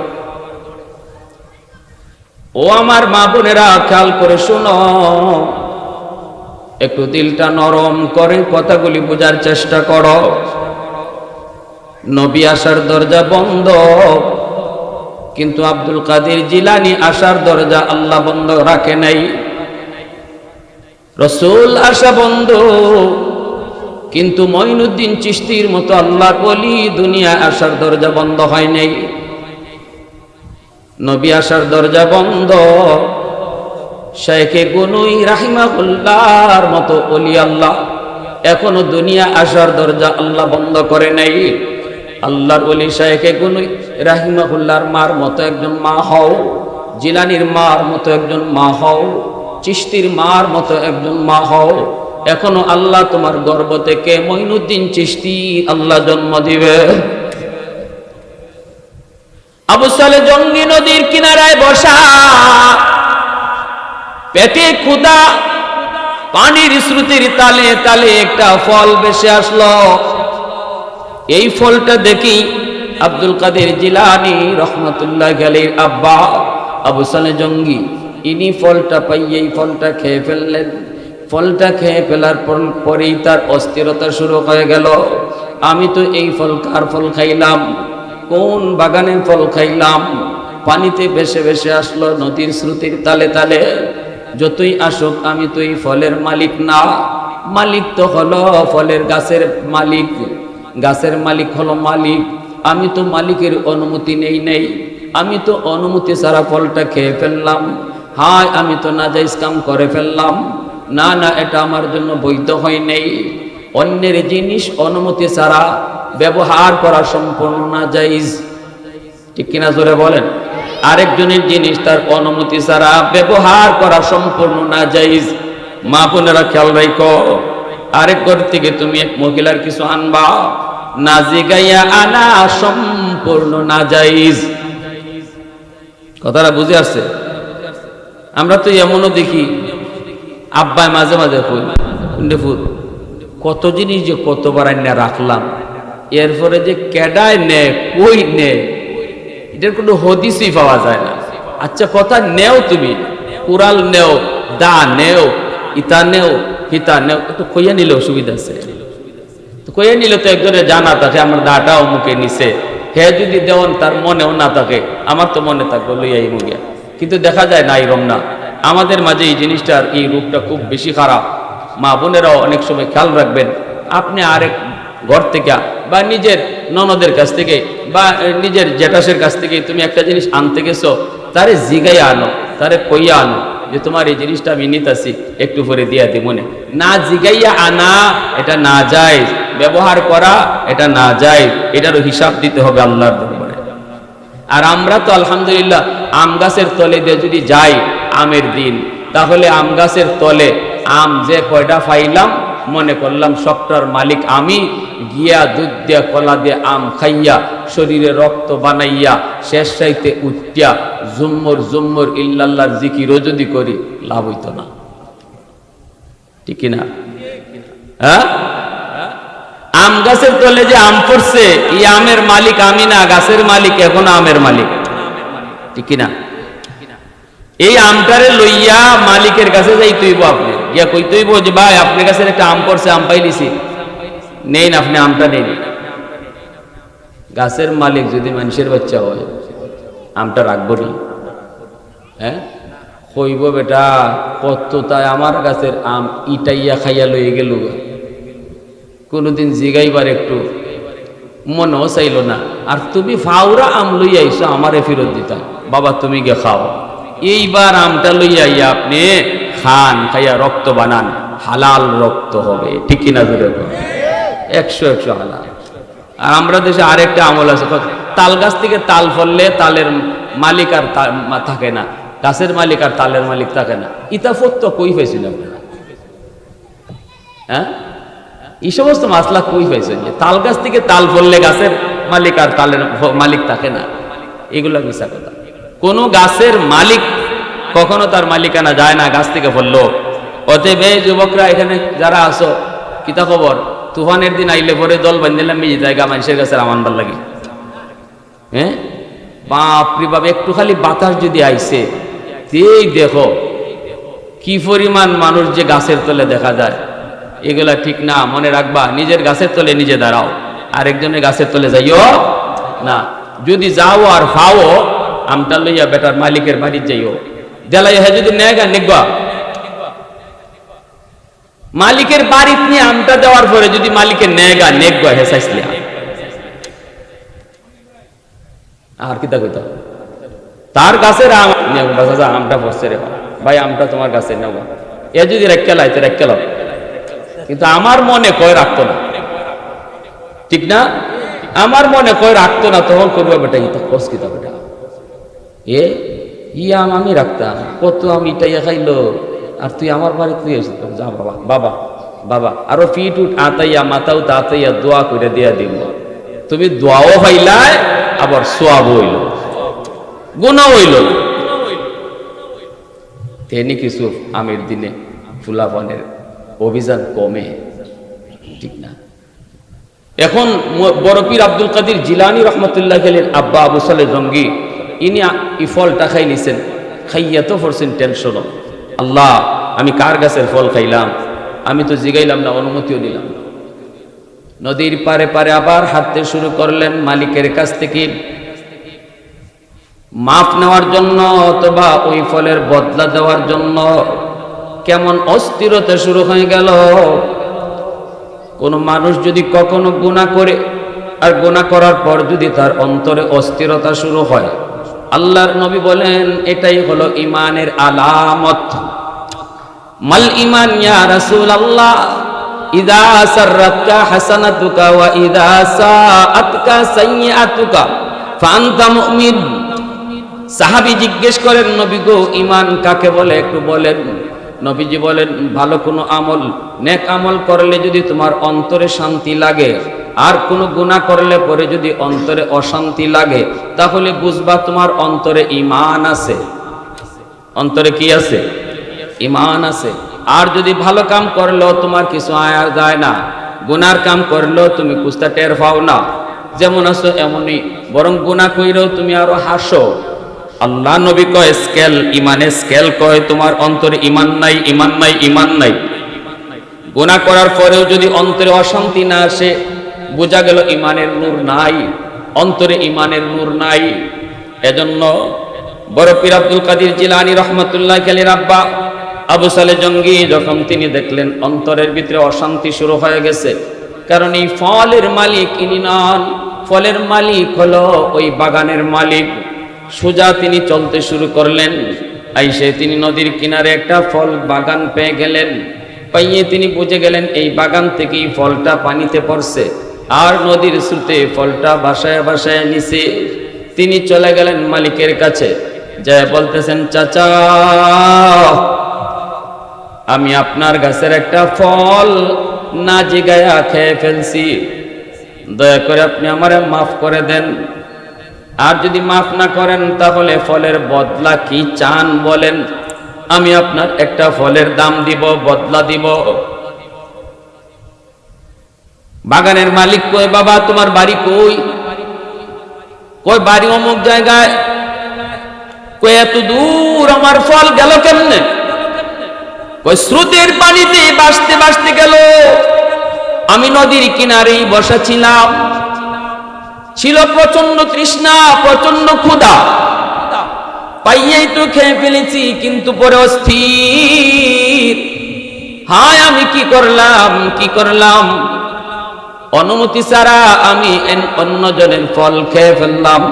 ও আমার মা বোনেরা, খেয়াল করে শোনো, একটু দিলটা নরম করে কথাগুলি বোঝার চেষ্টা করো। নবী আসার দরজা বন্ধ, কিন্তু আব্দুল কাদের জিলানী আসার দরজা আল্লাহ বন্ধ রাখে নাই। রসুল আসা বন্ধ, কিন্তু মঈনুদ্দিন চিশতির মতো আল্লাহর ওলি দুনিয়া আসার দরজা বন্ধ হয় নাই। নবী আসার দরজা বন্ধ, শাইখে গুনুই রাহিমাহুল্লাহর মতো ওলি আল্লাহ এখনো দুনিয়া আসার দরজা আল্লাহ বন্ধ করে নাই। আল্লাহর ওলি শাইখে গুনুই রাহিমাহুল্লাহর মার মতো একজন মা হও, জিলানির মার মতো একজন মা হও, চিশতির মার মতো একজন মা হও। এখনো আল্লাহ তোমার গর্ভ থেকে মঈনুদ্দিন চিশতি আল্লাহ জন্ম দিবে। আবু সালে জঙ্গি নদীর কিনারায় বসা, পেটে ক্ষুধা, পানির স্রোতের তালে তালে একটা ফল ভেসে আসলো। এই ফলটা দেখি আব্দুল কাদের জিলানী রহমাতুল্লাহ আলাইহির আব্বা আবু সালে জঙ্গি, ইনি ফলটা পাইয়ে এই ফলটা খেয়ে ফেললেন। ফলটা খেয়ে ফেলার পরেই তার অস্থিরতা শুরু হয়ে গেল। আমি তো এই ফল কার ফল খাইলাম, কোন বাগানের ফল খাইলাম? পানিতে ভেসে ভেসে আসলো নদীর স্রোতের তালে তালে। যতই আসুক আমি তো এই ফলের মালিক না, মালিক তো হলো ফলের গাছের মালিক, গাছের মালিক হলো মালিক। আমি তো মালিকের অনুমতি নেই, আমি তো অনুমতি ছাড়া ফলটা খেয়ে ফেললাম। হায়, আমি তো নাজায়েজ কাম করে ফেললাম। না না, এটা আমার জন্য বৈধ হয় নাই। অন্যের জিনিস অনুমতি ছাড়া ব্যবহার করা সম্পূর্ণ নাজায়েজ, ঠিক কিনা জোরে বলেন? আরেকজনের জিনিস তার অনুমতি ছাড়া ব্যবহার করা সম্পূর্ণ নাজায়েজ। মা বোনেরা খেয়াল রাখো, আরেক ঘর থেকে তুমি এক মহিলার কিছু আনবা, না জিগাইয়া আনা সম্পূর্ণ নাজাইজ। কথাটা বুঝে আসছে? আমরা তো এমনও দেখি আব্বাই মাঝে মাঝে কই ফুল কত জিনিস যে কতবার আইনা রাখলাম, এরপরে যে কেডায় নে কই নে এটার কোনো হদিসই পাওয়া যায় না। আচ্ছা কথা নেও, তুমি কুড়াল নেও, দা নেও, ইতা নেও, হিতা নেও, একটু কইয়া নিলে অসুবিধা আছে। তো কইয়া নিলে তো একজনের জানা থাকে আমার দাটা অমুকে নিছে, হে যদি দেওয়ান তার মনেও না থাকে, আমার তো মনে থাকবে লইয়াই মুগিয়া। কিন্তু দেখা যায় না এরম না। আমাদের মাঝে এই জিনিসটার এই রূপটা খুব বেশি খারাপ। মা বোনেরাও অনেক সময় খেয়াল রাখবেন, আপনি আরেক ঘর থেকে বা নিজের ননদের কাছ থেকে বা নিজের জেঠাসের কাছ থেকে তুমি একটা জিনিস আনতে গেছো, তারে জিগাইয়া আনো, তারে কইয়া আনো যে তোমার এই জিনিসটা আমি নিতাছি, একটু পরে দিয়া দি। মনে না জিগাইয়া আনা এটা না যায়, ব্যবহার করা এটা না যায়, এটারও হিসাব দিতে হবে আল্লাহর দরবারে। আর আমরা তো আলহামদুলিল্লাহ আম গাছের তলে দিয়ে যদি যাই আমের দিন, তাহলে আম গাছের তলে আম যে কয়টা পাইলাম মনে করলাম সবটার মালিক আমি, গিয়া দুধ দিয়া কলা দিয়ে আম খাইয়া শরীরে রক্ত বানাইয়া শেষ চাইতে উঠিয়া জুম্মর জুম্মর ইল্লাল্লাহর জিকিরও যদি করি লাভ হইত না, ঠিক না? হ্যাঁ, আম গাছের তলে যে আম পড়ছে এই আমের মালিক আমি না, গাছের মালিক এখন আমের মালিক, ঠিক না? এই আমটারে লইয়া মালিকের কাছে যাই তৈব, আপনি গিয়া কই তৈব যে ভাই আপনার কাছে একটা আম পড়ছে, আম পাইলিছি, নেন আপনি আমটা নেন। গাছের মালিক যদি মানুষের বাচ্চা হয় আমটা রাখবো নি? হ্যাঁ, কইব বেটা কত তাই আমার গাছের আম ইটাইয়া খাইয়া লইয়ে গেল, কোনোদিন জিগাইবার একটু মনেও চাইল না। আর তুমি ফাউরা আম লইয়া আইসো আমারে ফেরত দিতাম, বাবা তুমি গে খাও। এইবার আমটা লইয়া আইয়া আপনি খান, খাইয়া রক্ত বানান, হালাল রক্ত হবে, ঠিক কিনা? জোরে 100 হালাল। আর আমরা দেশে আরেকটা আমল আছে, তাল গাছ থেকে তাল ফললে তালের মালিক আর থাকে না, গাছের মালিক আর তালের মালিক থাকে না। ইতাফত তো কই পাইছেন আপনারা? হ্যাঁ, এই সমস্ত মাসলা কই পাইছেন যে তাল গাছ থেকে তাল ফললে গাছের মালিক আর তালের মালিক থাকে না? এগুলা মিশা কথা। কোন গাছের মালিক কখনো তার মালিকানা যায় না গাছ থেকে ফললো। অতএব এই যুবকরা এখানে যারা আসো, কিতা খবর? তুফানের দিন আইলে পরে দল বান্ধিলাম মিজি জায়গা মানুষের কাছে আমার ভাল লাগে। হ্যাঁ, বাপরে বাপ, একটু খালি বাতাস যদি আইছে এই দেখো কি পরিমাণ মানুষ যে গাছের তলে দেখা যায়। এগুলা ঠিক না, মনে রাখবা নিজের গাছের তলে নিজে দাঁড়াও, আরেকজনের গাছের তলে যাইও না। যদি যাও আর ফাও আমটা লইয়া বেটার মালিকের বাড়ি যাইও, দেলাই হ্যাঁ যদি নেগা নেগবা মালিকের বাড়িতে নিয়ে আমটা দেওয়ার পরে যদি মালিকের নেগা নেগবা হে চাইছিলি আর কিতা কইতা তার গাছের আম আমটা পড়ছে রে ভাই, আমটা তোমার গাছে নেবা, এ যদি রেখে লাইতে রেখে লাও, কিন্তু আমার মনে কয় রাখতো না, ঠিক না? আমার মনে কয় রাখতো না, তখন করবো বেটা ইতা কস কিতা বেটা এ আম আমি রাখতাম, কত আম ইটাইয়া খাইলো, আর তুই আমার বাড়িতে তুই এসে যা বাবা বাবা বাবা, আরো ফিট উঠ আতাইয়া মাথাও তাতাইয়া দোয়া করে দিয়া দিব। তুমি দোয়াও হইলাই আবার সোয়াব হইল, গুনাহ হইল। তেনি কিছু আমের দিনে ফুলাফানের অভিযান কমে, ঠিক না? এখন বড় পীর আব্দুল কাদের জিলানী রহমতুল্লাহ গেলেন আব্বা আবু সালেহ জঙ্গি, ইনি এই ফলটা খাই নিছেন, খাইয়া তো পড়ছেন টেনশনও, আল্লাহ আমি কার গাছের ফল খাইলাম, আমি তো জিগাইলাম না, অনুমতিও নিলাম না। নদীর পারে পারে আবার হাঁটতে শুরু করলেন মালিকের কাছ থেকে মাফ নেওয়ার জন্য অথবা ওই ফলের বদলা দেওয়ার জন্য। কেমন অস্থিরতা শুরু হয়ে গেল। কোন মানুষ যদি কখনো গুনাহ করে আর গুনাহ করার পর যদি তার অন্তরে অস্থিরতা শুরু হয়, আল্লাহর নবী বলেন এটাই হলো ঈমানের আলামত। মাল ঈমান ইয়া রাসূলুল্লাহ? ইযা সাররাতকা হাসানাতুকা ওয়া ইযা সাআতকা সাইয়্যাতুকা ফাআনতা মুমিন। সাহাবী জিজ্ঞেস করেন নবী গো ঈমান কাকে বলে একটু বলেন। নবীজি বলেন ভালো কোনো আমল, নেক আমল করলে যদি তোমার অন্তরে শান্তি লাগে আর কোনো গুনাহ করলে পরে যদি অন্তরে অশান্তি লাগে, তাহলে বুঝবা তোমার অন্তরে ঈমান আছে। অন্তরে কি আছে? ঈমান আছে। আর যদি ভালো কাম করলেও তোমার কিছু আয়া যায় না, গুনার কাম করলেও তুমি কুস্তা টের পাও না, যেমন আছো এমনই, বরং গুনাহ কইরেও তুমি আরো হাসো। আল্লাহ নবী কয় স্কেল, ইমানের স্কেল কয় তোমার অন্তরে ঈমান নাই, ঈমান নাই, ঈমান নাই। গুনাহ করার পরেও যদি অন্তরে অশান্তি না আসে, বোঝা গেল ঈমানের নূর নাই, অন্তরে ঈমানের নূর নাই। এজন্য বড় পীর আব্দুল কাদের জিলানী রহমাতুল্লাহ আলাইহির আব্বা আবু সালে জঙ্গি যখন তিনি দেখলেন অন্তরের ভিতরে অশান্তি শুরু হয়ে গেছে, কারণ এই ফলের মালিক ইনি নন, ফলের মালিক হলো ওই বাগানের মালিক। সোজা তিনি চলতে শুরু করলেন, আইসে তিনি নদীর কিনারে একটা ফল বাগান পেয়ে গেলেন। পাইয়ে তিনি বুঝে গেলেন এই বাগান থেকেই ফলটা পানিতে পড়ছে, আর নদীর স্রোতে ফলটা বাসায় বাসায় নিছে। তিনি চলে গেলেন মালিকের কাছে, যায় বলতেছেন, চাচা আমি আপনার গাছের একটা ফল না জিগায়া খেয়ে ফেলছি, দয়া করে আপনি আমারে মাফ করে দেন। আর যদি মাফ না করেন তাহলে ফলের বদলা কি চান বলেন, আমি আপনার একটা ফলের দাম দিব, বদলা দিব। বাগানের মালিক কয়, বাবা তোমার বাড়ি কই? কয় বাড়ি অমুক জায়গায়। কয় এত দূর আমার ফল গেল কেমনে? কয় স্রোতের পানিতে ভাসতে ভাসতে গেল, আমি নদীর কিনারেই বসা ছিলাম, ছিল প্রচন্ড তৃষ্ণা, প্রচন্ড ক্ষুধা, পাইয়েই তো খেয়ে ফেলেছি, কিন্তু পরে অস্থির, হায় আমি কি করলাম, কি করলাম, অনুমতি ছাড়া আমি অন্যজনের ফল খেয়ে ফেললাম।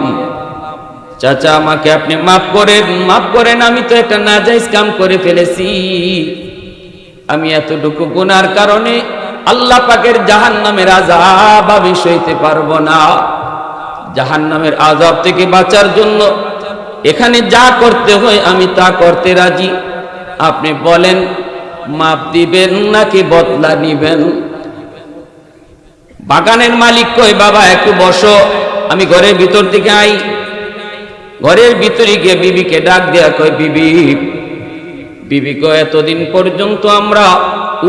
চাচা আমাকে আপনি মাফ করেন, মাফ করেন, আমি তো একটা নাজায়েজ কাম করে ফেলেছি, আমি এতটুকু গুনার কারণে আল্লাহ পাকের জাহান্নামের আযাব আমি সইতে পারবো না। জাহান্নামের আযাব থেকে বাঁচার জন্য এখানে যা করতে হয় আমি তা করতে রাজি, আপনি বলেন মাপ দিবেন নাকি বদলা নিবেন? বাগানের মালিক কয়, বাবা একটু বসো, আমি ঘরের ভিতর থেকে আই। ঘরের ভিতরে গিয়ে বিবিকে ডাক দেয়া কয়, বিবি, বিবি কয় এতদিন পর্যন্ত আমরা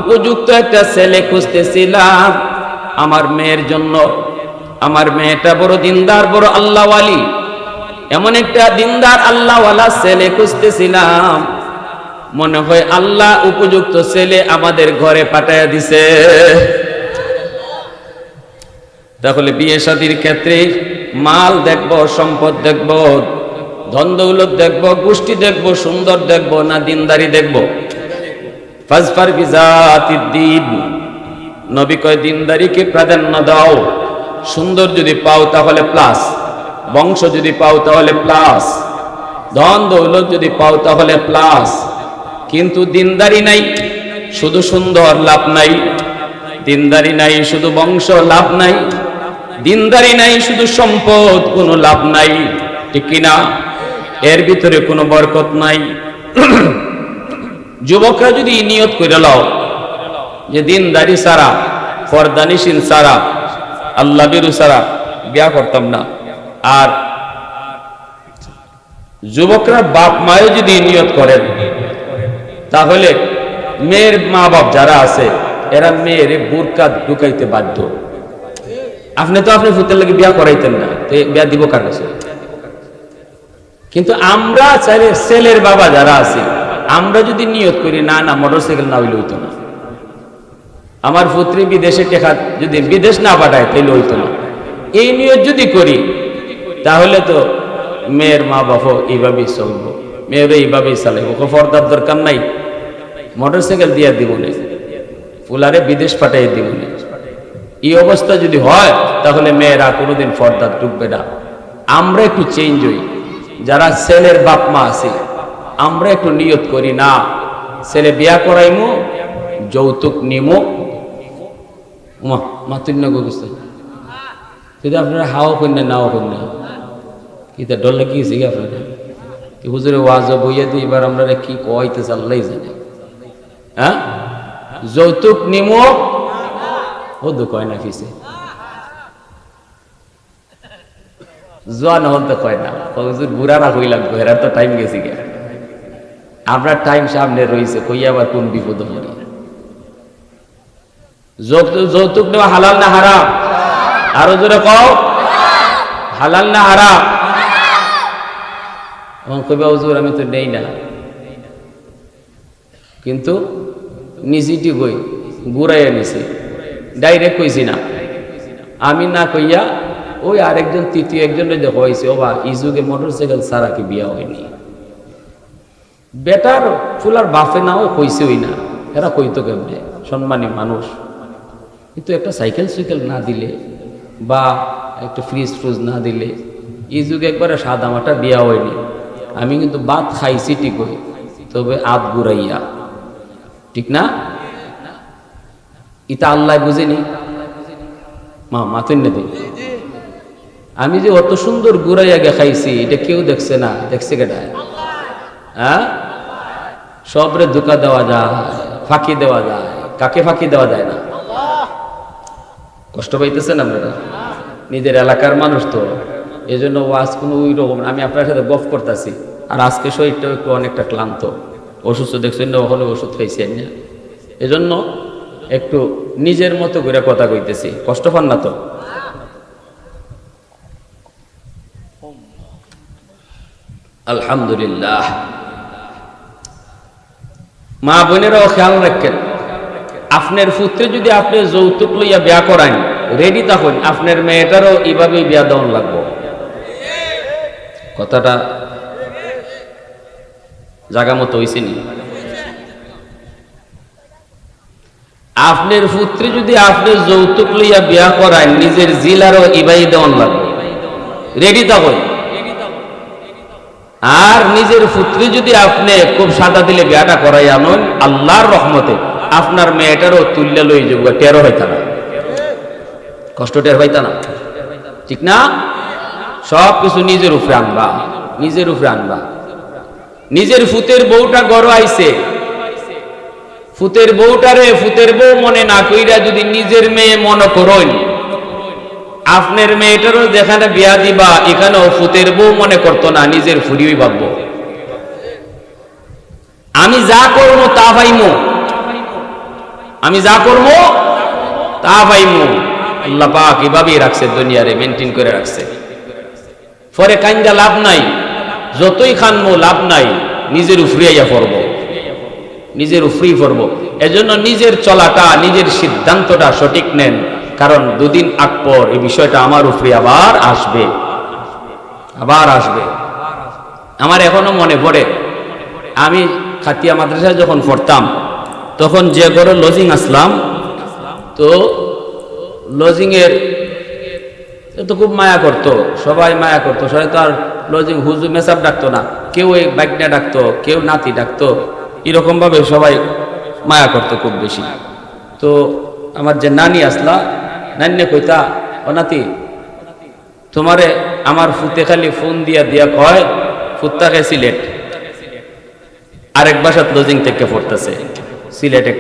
উপযুক্ত একটা ছেলে খুঁজতেছিলাম আমার মেয়ের জন্য, আমার মেয়েটা বড় দিনদার, বড় আল্লাহওয়ালি, এমন একটা দিনদার আল্লাহওয়ালা ছেলে খুঁজতেছিলাম, মনে হয় আল্লাহ উপযুক্ত ছেলে আমাদের ঘরে পাঠাইয়া দিছে। তাহলে বিয়ে শাদীর ক্ষেত্রে মাল দেখবো, সম্পদ দেখবো, ধন দৌলত দেখবো, গোষ্ঠী দেখবো, সুন্দর দেখবো না দিনদারি দেখবো? ফাজফার বিজাতিদ দ্বীন, নবী কয় দিনদারিকে প্রাধান্য দাও। সুন্দর যদি পাও তাহলে প্লাস, বংশ যদি পাও তাহলে প্লাস, ধন দৌলত যদি পাও তাহলে প্লাস, কিন্তু দিনদারি নাই শুধু সুন্দর লাভ নাই, দিনদারি নাই শুধু বংশ লাভ নাই, দিনদারি নাই শুধু সম্পদ কোনো লাভ নাই, ঠিক কিনা? এর ভিতরে কোনো বরকত নাই। যুবকরা যদি নিয়ত করে লাও যে দিনদারি ছাড়া, পর্দানিশীল ছাড়া, আল্লাহ বিরু ছাড়া বিয়া করতাম না, আর যুবকরা বাপ মায়েও যদি নিয়ত করেন, তাহলে মেয়ের মা বাপ যারা আছে এরা মেয়ের বুরকা ঢুকাইতে বাধ্য। আপনি তো আপনি ফুতের লাগে বিয়া করাইতেন না, তো বিয়া দিব কার কাছে? কিন্তু আমরা চাইলে ছেলের বাবা যারা আছে, আমরা যদি নিয়ত করি না না মোটরসাইকেল না হইলে হইতো না, আমার পুত্রী বিদেশে টেকা যদি বিদেশ না পাঠায় তাইলে হইতো না, এই নিয়ত যদি করি তাহলে তো মেয়ের মা বাবা এইভাবেই চলবো, মেয়েরা এইভাবেই চালাইব, পর্দার দরকার নাই, মোটরসাইকেল দিয়ে দিব না, ফুলারে বিদেশ পাঠাই দিব না। এই অবস্থা যদি হয় তাহলে মেয়েরা কোনোদিন পর্দার ঢুকবে না। আমরা একটু চেঞ্জ হই, যারা ছেলের বাপ মা আছে আমরা একটু নিয়ত করি না ছেলে বিয়া করাইমু, যৌতুক নিমু, মাতুন্য গোস্ত যদি আপনারা হাও কন্যা নাও কন্যা কি তা ডর লাগিয়েছে কি আপনারা? কি হুজুরে ওয়াজ বইয়া দিয়ে এবার আমরা কি কইতেছে আল্লাহ জানে। হ্যাঁ, যৌতুক নিমো ও দু কয় না ফিসে জোয়ান হন তো কয় না, হুজুর বুড়ারা হইলাম, এরা তো টাইম গেছি গে, আপনার টাইম সামনে রয়েছে, কই আবার কোন বিপদ হল। যৌতুক নেওয়া হালাল না হারাম? আরো জোরে কও, হালাল না হারাম? কইবা হুজুর আমি তো নেই না, কিন্তু নিজেটি কই ঘুরাইয়া নিছি, ডাইরেক্ট কইছি না, আমি না কইয়া ওই আরেকজন তৃতীয় একজনের দেখো হয়েছে, ও বা এই যুগে মোটরসাইকেল ছাড়া কি বিয়া হয়নি, বেটার ফুলার বাফে নাও কইছে ওই না, এরা কইতো কেমনে, সম্মানী মানুষ। কিন্তু একটা সাইকেল সাইকেল না দিলে বা একটা ফ্রিজ ফ্রুজ না দিলে এই যুগে একবারে সাদা মাটা বিয়া হয়নি। আমি কিন্তু ভাত খাইছি ঠিকই, তবে আত গুড়াইয়া, ঠিক না? ইতা আল্লাহ বুঝেনি, মা মাতেন না দিই, আমি যে অত সুন্দর গুড়াইয়া গে খাইছি এটা কেউ দেখছে না, দেখছে কেটা? হ্যাঁ, সবরে ধোকা দেওয়া যায়, ফাঁকি দেওয়া যায়, কাকে ফাঁকি দেওয়া যায় না? কষ্ট পাইতেছেন আপনারা? নিজের এলাকার মানুষ তো, এই জন্য ওয়াজ কোনো ওই রকম, আমি আপনার সাথে গফ করতেছি, আর আজকে শরীরটা একটু অনেকটা ক্লান্ত, অসুস্থ দেখছেন না, ওখানে ওষুধ খাইছেন না, এজন্য একটু নিজের মতো করে কথা কইতেছি, কষ্ট পান না তো? আলহামদুলিল্লাহ। মা বোনেরাও খেয়াল রাখেন, আপনার পুত্রে যদি আপনি যৌতুক লইয়া বিয়া করান, রেডি তখন আপনার মেয়েটারও এইভাবেই বিয়া দেওয়ান লাগবো। কথাটা জায়গা মতো হয়েছে নি? আপনার পুত্রে যদি আপনি যৌতুক লইয়া বিয়া করান, নিজের জিলারও ইবাই দেওয়ান লাগবে, রেডি তখন। আর নিজের পুত্রে যদি আপনি খুব সাদা দিলে বিয়াটা করাই আনুন, আল্লাহর রহমতে আপনার মেয়েটারও তুল্য লই যাব, টেরো হইতা না, কষ্ট টের হইতা না, ঠিক না? সব কিছু নিজের উপরে আনবা, নিজের উপরে আনবা। নিজের ফুতের বউটা গড় আইছে, ফুতের বউটারে ফুতের বউ মনে না কইরা যদি নিজের মেয়ে মনে করেন, আপনার মেয়েটারও যেখানে বিয়া দিবা এখানেও ফুতের বউ মনে করতো না, নিজের ফুরিই ভাববো। আমি যা করবো তা পাইমু, আমি যা করবো তা পাইমু। আল্লাহ পাক এভাবেই রাখছে, দুনিয়ারে মেনটেন করে রাখছে। পরে কাইন্দা লাভ নাই, যতই খানমো লাভ নাই, নিজের উফরিয়া পড়ব, নিজের উফরি পড়ব। এজন্য নিজের চলাটা, নিজের সিদ্ধান্তটা সঠিক নেন, কারণ দুদিন আগ পর এই বিষয়টা আমার উপরে আবার আসবে, আবার আসবে। আমার এখনো মনে পড়ে, আমি খাতিয়া মাদ্রাসায় যখন পড়তাম, তখন যে ঘরে লজিং আসলাম, তো লজিং এর তো খুব মায়া করতো, সবাই মায়া করতো, সবাই তো আর লজিং হুজুর মেসাব ডাকতো না, কেউ এই বাইকনা ডাকতো, কেউ নাতি ডাকতো, এরকম ভাবে সবাই মায়া করতো খুব বেশি। তো আমার যে নানি আসলা, নান্নে কইতা, ও নাতি তোমারে আমার ফুতে খালি ফোন দিয়া দিয়া কয় ফুত্তাকে সিলেট, আরেক বাসাত লজিং থেকে পড়তেছে সিলেটে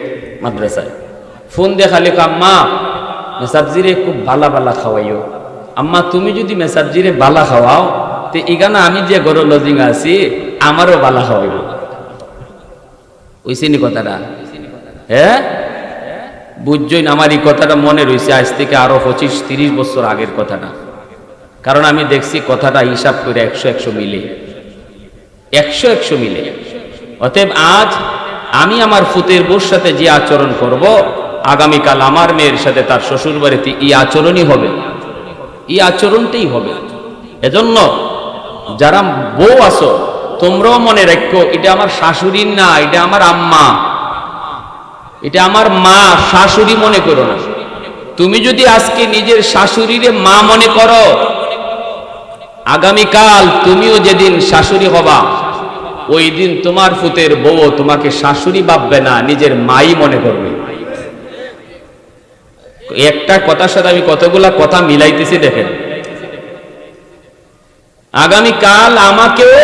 মাদ্রাসায়, ফোন দিয়ে খালি আম্মা মেসাবজিরে খুব বালা বালা খাওয়াইও, আম্মা তুমি যদি মেসাবজিরে বালা খাওয়াও তো এখানে আমি যে ঘরে লজিং আছি আমারও বালা খাওয়াইব। ওইসিনি কথাটা? হ্যাঁ, বুঝছই না? আমার এই কথাটা মনে রয়েছে আজ থেকে আরো 25-30 বছর আগের কথাটা, কারণ আমি দেখছি কথাটা হিসাব করে 100-100 মিলে, 100-100 মিলে। অতএব আজ আমি আমার ফুতের বউর সাথে যে আচরণ করব, আগামীকাল আমার মেয়ের সাথে তার শ্বশুর বাড়িতে এই আচরণই হবে, এই আচরণটাই হবে। এজন্য যারা বউ আছো তোমরাও মনে রাখো, এটা আমার শাশুড়ির না, এটা আমার আম্মা, এটা আমার মা, শাশুড়ি মনে করো না। তুমি যদি আজকে নিজের শাশুড়িরে মা মনে করো, আগামীকাল তুমিও যেদিন শাশুড়ি হবা, ওই দিন তোমার ফুতের বউ তোমাকে শাশুড়ি ভাববে না, নিজের মাই মনে করবে। একটা কথার সাথে আমি কতগুলা কথা মিলাইতেছি দেখেন। আগামীকাল আমাকেও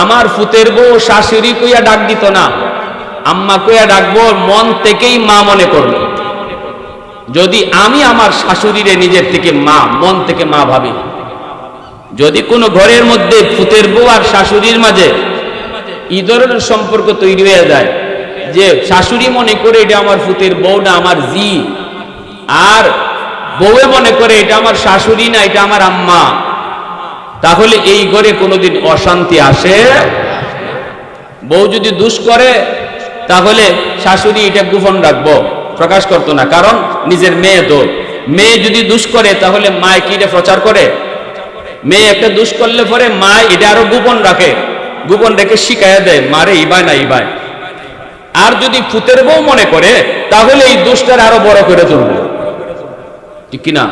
আমার ফুতের বউ শাশুড়ি কইয়া ডাক দিত না, আম্মা কইয়া ডাকবো, মন থেকেই মা মনে করবে। যদি আমি আমার শাশুড়িরে নিজের থেকে মা, মন থেকে মা ভাবি, যদি কোনো ঘরের মধ্যে পুতের বউ আর শাশুড়ির মাঝে এই ধরনের সম্পর্ক তৈরি হয়ে যায় যে শাশুড়ি মনে করে এটা আমার পুতের বউ না আমার জি, আর বউয়ে মনে করে এটা আমার শাশুড়ি না এটা আমার আম্মা, তাহলে এই ঘরে কোনোদিন অশান্তি আসে। বউ যদি দুষ করে তাহলে শাশুড়ি এটা গোপন রাখবো, প্রকাশ করতো না, কারণ নিজের মেয়ে তো। মেয়ে যদি দুষ করে তাহলে মা কি এটা প্রচার করে? মেয়ে একটা দুষ করলে পরে মা এটা আরো গোপন রাখে, গোপন রেখে শিখাইয়া দেয় মারে ইবাই না ইবাই। আর যদি পুতের বউ মনে করে তাহলে এই দোষটার আরো বড় করে তুলবে, ঠিক কিনা?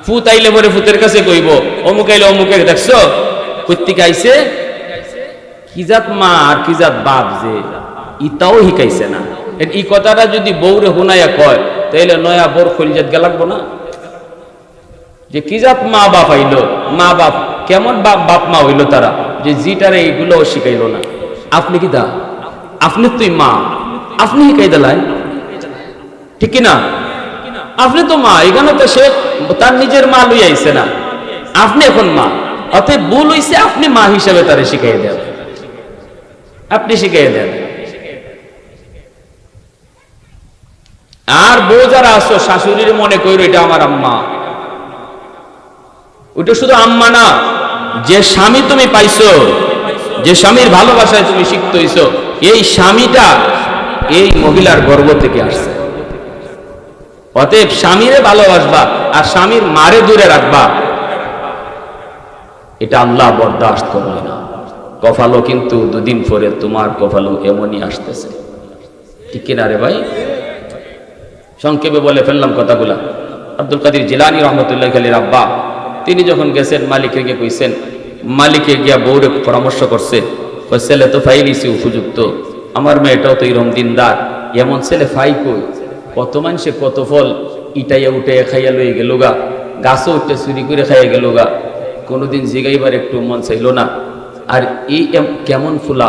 ফুত আইলে পরে ফুতের কাছে কইব অমুক আইলে অমুকে দেখছো কর্তিক আইছে, কি জাত মা আর কি জাত বাপ যে ইটাও শিখাইছে না। এই কথাটা যদি বউরে হুনাইয়া কয় তাইলে নয়া বউর খলিজাত গা লাগবো না? যে কি জাত মা বাপ আইলো, মা বাপ কেমন বাপ বাপ মা হইলো তারা, যে জিটারে এইগুলো শিখাইলো না। আপনি কি দা, আপনি তুই মা, আপনি শিখাই দিলেন, ঠিক কিনা? আপনি তো মা, এখানে তো সে তার নিজের মা লই আইছে না, আপনি এখন মা, অতএব ভুল হইছে, আপনি মা হিসেবে তারে শিখাই দেন, আপনি শিখাই দেন। আর বউ যারা আসো শাশুড়ির মনে কইরো এটা আমার আম্মা, ওটা শুধু আম্মা না, যে স্বামী তুমি পাইছো, যে স্বামীর ভালোবাসায় তুমি শিখতে হইছো, এই স্বামীটা এই মহিলার গর্ভ থেকে আসছে। অতএব স্বামীরে ভালোবাসবা আর স্বামীর মারে দূরে রাখবা, এটা আল্লাহ বরদাস্ত করবে না। কপালও কিন্তু দুদিন পরে তোমার কপালও এমনই আসতেছে, ঠিক কিনা রে ভাই? সংক্ষেপে বলে ফেললাম কথাগুলা। আব্দুল কাদের জিলানী রহমতুল্লাহ আলাইহির আব্বা তিনি যখন গেছেন মালিককে গিয়ে কইছেন, মালিকে গিয়া বউরে পরামর্শ করছে, ছেলে তো ফাইলিছি উপযুক্ত, আমার মেয়েটাও তো এরকম দিনদার, এমন ছেলে ফাই কই, কত মানুষে কত ফল ইটাইয়া উঠে খাইয়া লইয়া গেল গা, গাছও উঠে চুরি করে খাইয়া গেল গা, কোনোদিন জিগাইবার একটু মন চাইল না। আর এই কেমন ফুলা,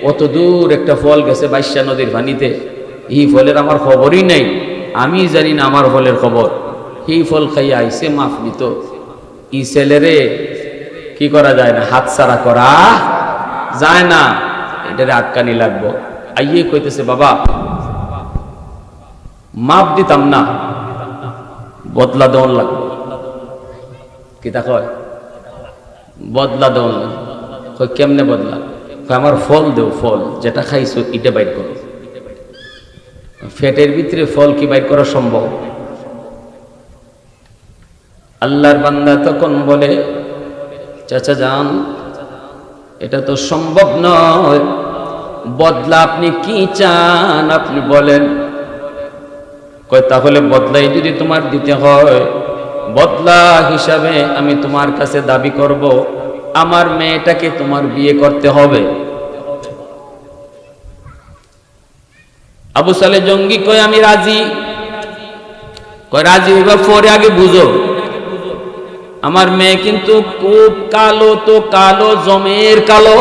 অত দূর একটা ফল গেছে বাইশা নদীর পানিতে, এই ফলের আমার খবরই নেই, আমি জানি না আমার ফলের খবর, এই ফল খাইয়া আইসে মাফ নিত। ই ছেলেরে কি করা যায় না, হাত ছাড়া করা যায় না, এটারে আটকানি লাগবো। আইয়ে কইতেছে বাবা মাপ দিতাম না, বদলা দেওয়ান লাগবো। কি তা কয়? বদলা দেওয়ান লাগবে। কয় কেমনে বদলা? আমার ফল দেও, ফল যেটা খাইছো এটা বাইর করো। ফেটের ভিতরে ফল কি বাইর করা সম্ভব? আল্লাহর বান্দা তখন বলে, চাচা যান এটা তো সম্ভব নয়, বদলা আপনি কি চান আপনি বলেন। কয় তাহলে বদলাই যদি তোমার দিতে হয়, বদলা হিসাবে আমি তোমার কাছে দাবি করব আমার মেয়েটাকে তোমার বিয়ে করতে হবে। আবু সালে জঙ্গি কয় আমি রাজি। কয় রাজি হইবা পরে আগে বুঝো, আমার মেয়ে কিন্তু খুব কালো, তো কালো জমের কালো,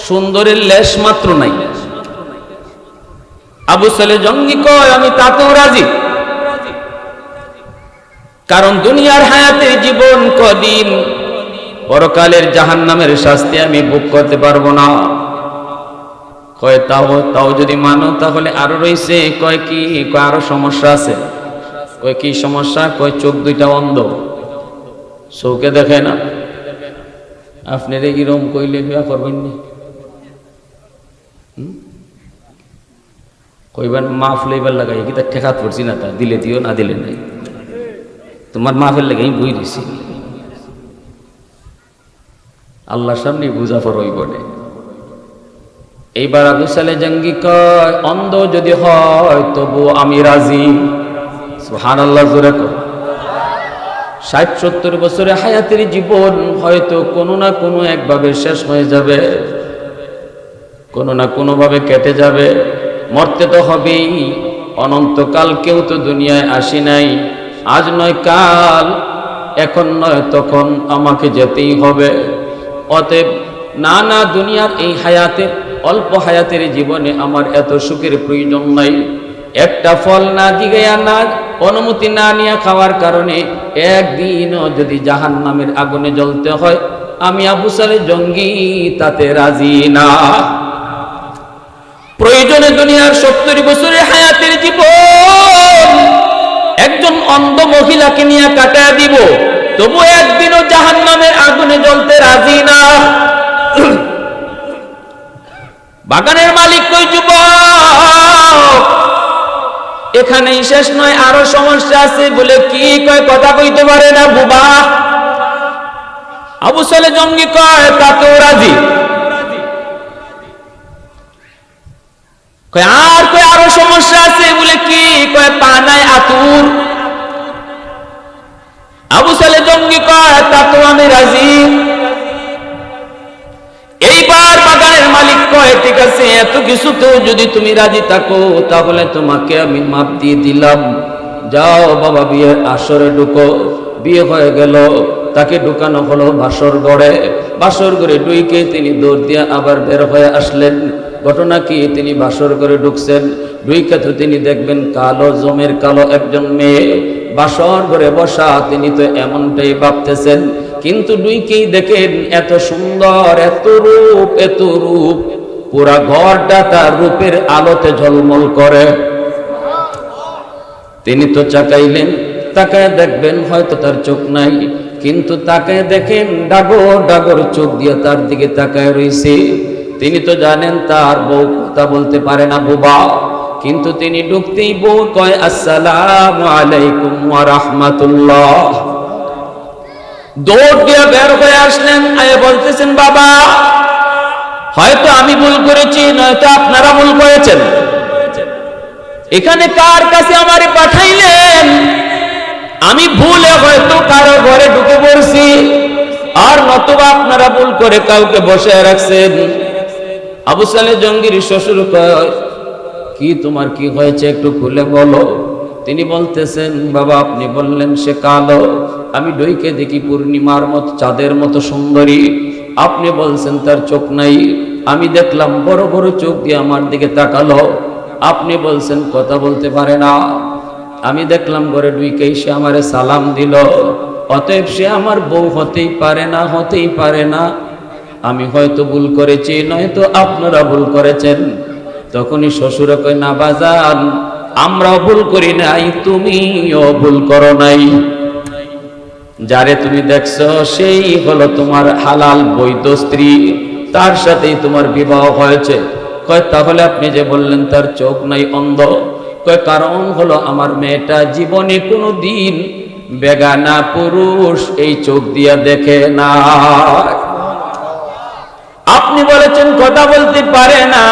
সুন্দরের লেশ মাত্র নাই। আবু সালে জঙ্গি কয় আমি তাতেও রাজি, কারণ দুনিয়ার হায়াতের জীবন কদিন, পরকালের জাহান্নামের শাস্তি আমি ভোগ করতে পারবো না। কয় তাও যদি মানো তাহলে আরো রয়েছে। কয় কি? কয় আরো সমস্যা আছে। কয় কি সমস্যা? কয় চোখ দুইটা অন্ধ, চৌকে দেখে না। আপনি রে কিরম কইলে বিয়া করবেন নি? কইবেন মাফ লইবার লাগাই কি তার ঠেকাত পড়ছি না, তা দিলে দিও না দিলে নাই, তোমার মাফের লাগে আমি বই দিছি। আল্লাহর সামনে বুঝা পড়ই বলে। এইবার আবু সালে জঙ্গি কয় অন্ধ যদি হয় তবু আমি রাজি। সুবহানাল্লাহ, জোরে কর। 60-70 বছরে হায়াতের জীবন হয়তো কোনো না কোনো একভাবে শেষ হয়ে যাবে, কোনো না কোনো ভাবে কেটে যাবে, মরতে তো হবেই। অনন্তকাল কেউ তো দুনিয়ায় আসি নাই, আজ নয় কাল, এখন নয় তখন আমাকে যেতেই হবে। অতএব না দুনিয়ার এই হায়াতের অল্প হায়াতের জীবনে আমার এত সুখের প্রয়োজন নাই, একটা ফল না জিগাইয়া না অনুমতি না নিয়ে খাওয়ার কারণে একদিনও যদি জাহান্নামের আগুনে জ্বলতে হয়, আমি আবু সালে জঙ্গি তাতে রাজি না। প্রয়োজনে দুনিয়ার 70 বছরের হায়াতের জীবন একজন অন্ধ মহিলাকে নিয়ে কাটায় দিব, তবু একদিনও জাহান্নামের আগুনে জ্বলতে রাজি না। বাগানের মালিক কই যুবক, এখানেই শেষ নয়, আরো সমস্যা আছে। বলে কি? কয় কথা কইতে পারে না বুবা। আবু সালে জঙ্গি কয় তাতেও রাজি। কয় আর কয় আরো সমস্যা আছে। বলে কি? কয় পানায় আতুর। আবু সালে জঙ্গি কয় তাতেও আমি রাজি। এইবার বাগানের মালিক কয় ঠিক আছে, এত কিছুতেও যদি তুমি রাজি থাকো তাহলে তোমাকে আমি মাপ দিয়ে দিলাম। যাও বাবা, বিয়ের আসরে ঢুকো। বিয়ে হয়ে গেল, তাকে ঢুকানো হলো বাসর ঘরে। বাসর ঘরে ঢুকে তিনি দৌড় দিয়ে আবার বের হয়ে আসলেন। ঘটনা কি? তিনি বাসর ঘরে ঢুকছেন, ঢুকে তো তিনি দেখবেন কালো জমের কালো একজন মেয়ে বাসর ঘরে বসা। তিনি তো এমনটাই ভাবতেছেন, কিন্তু ঢুকেই দেখেন এত সুন্দর, এত রূপ, এত রূপ, পুরা ঘরটা তার রূপের আলোতে ঝলমল করে। তিনি তো চাকাইলেন, তাকায় দেখবেন হয়তো তার চোখ নাই, কিন্তু তাকায় দেখেন ডাগর ডাগর চোখ দিয়ে তার দিকে তাকায় রয়েছে। তিনি তো জানেন তার বউ কথা বলতে পারে না বুবা, কিন্তু তিনি ঢুকতেই বউ কয় আসসালামু আলাইকুম ওয়া রাহমাতুল্লাহ। দৌড় দিয়ে বের হয়ে আসলেন, আয়ে বলতেছেন বাবা হয়তো আমি ভুল করেছি, নয়তো আপনারা ভুল করেছেন। এখানে কার কাছে আমারে পাঠাইলেন? আমি ভুলে হয়তো কারো ঘরে ঢুকে পড়ছি, আর নতুবা আপনারা ভুল করে কাউকে বসে রাখছেন। আবু সালে জঙ্গির শ্বশুর কয় কি তোমার কি হয়েছে একটু খুলে বলো। তিনি বলতেছেন বাবা আপনি বললেন সে কালো, আমি ডইকে দেখি পূর্ণিমার মতো চাঁদের মতো সুন্দরী। আপনি বলছেন তার চোখ নাই, আমি দেখলাম বড় বড় চোখ দিয়ে আমার দিকে তাকালো। আপনি বলছেন কথা বলতে পারে না, আমি দেখলাম ঘরে ঢুকেই সে আমারে সালাম দিল। অতএব সে আমার বউ হতেই পারে না, হতেই পারে না। আমি হয়তো ভুল করেছি, নয়তো আপনারা ভুল করেছেন। তখনই শ্বশুর কয় না বাজান, আমরাও ভুল করি নাই, তুমিও ভুল করো নাই। যারে তুমি দেখছো সেই হলো তোমার হালাল বৈধ স্ত্রী, তার সাথেই তোমার বিবাহ হয়েছে। কয় তাহলে আপনি যে বললেন তার চোখ নাই, অন্ধ? কয় কারণ হলো আমার মেয়েটা জীবনে কোনো দিন বেগানা পুরুষ এই চোখ দিয়া দেখে না। আপনি বলেছেন কথা বলতে পারে না,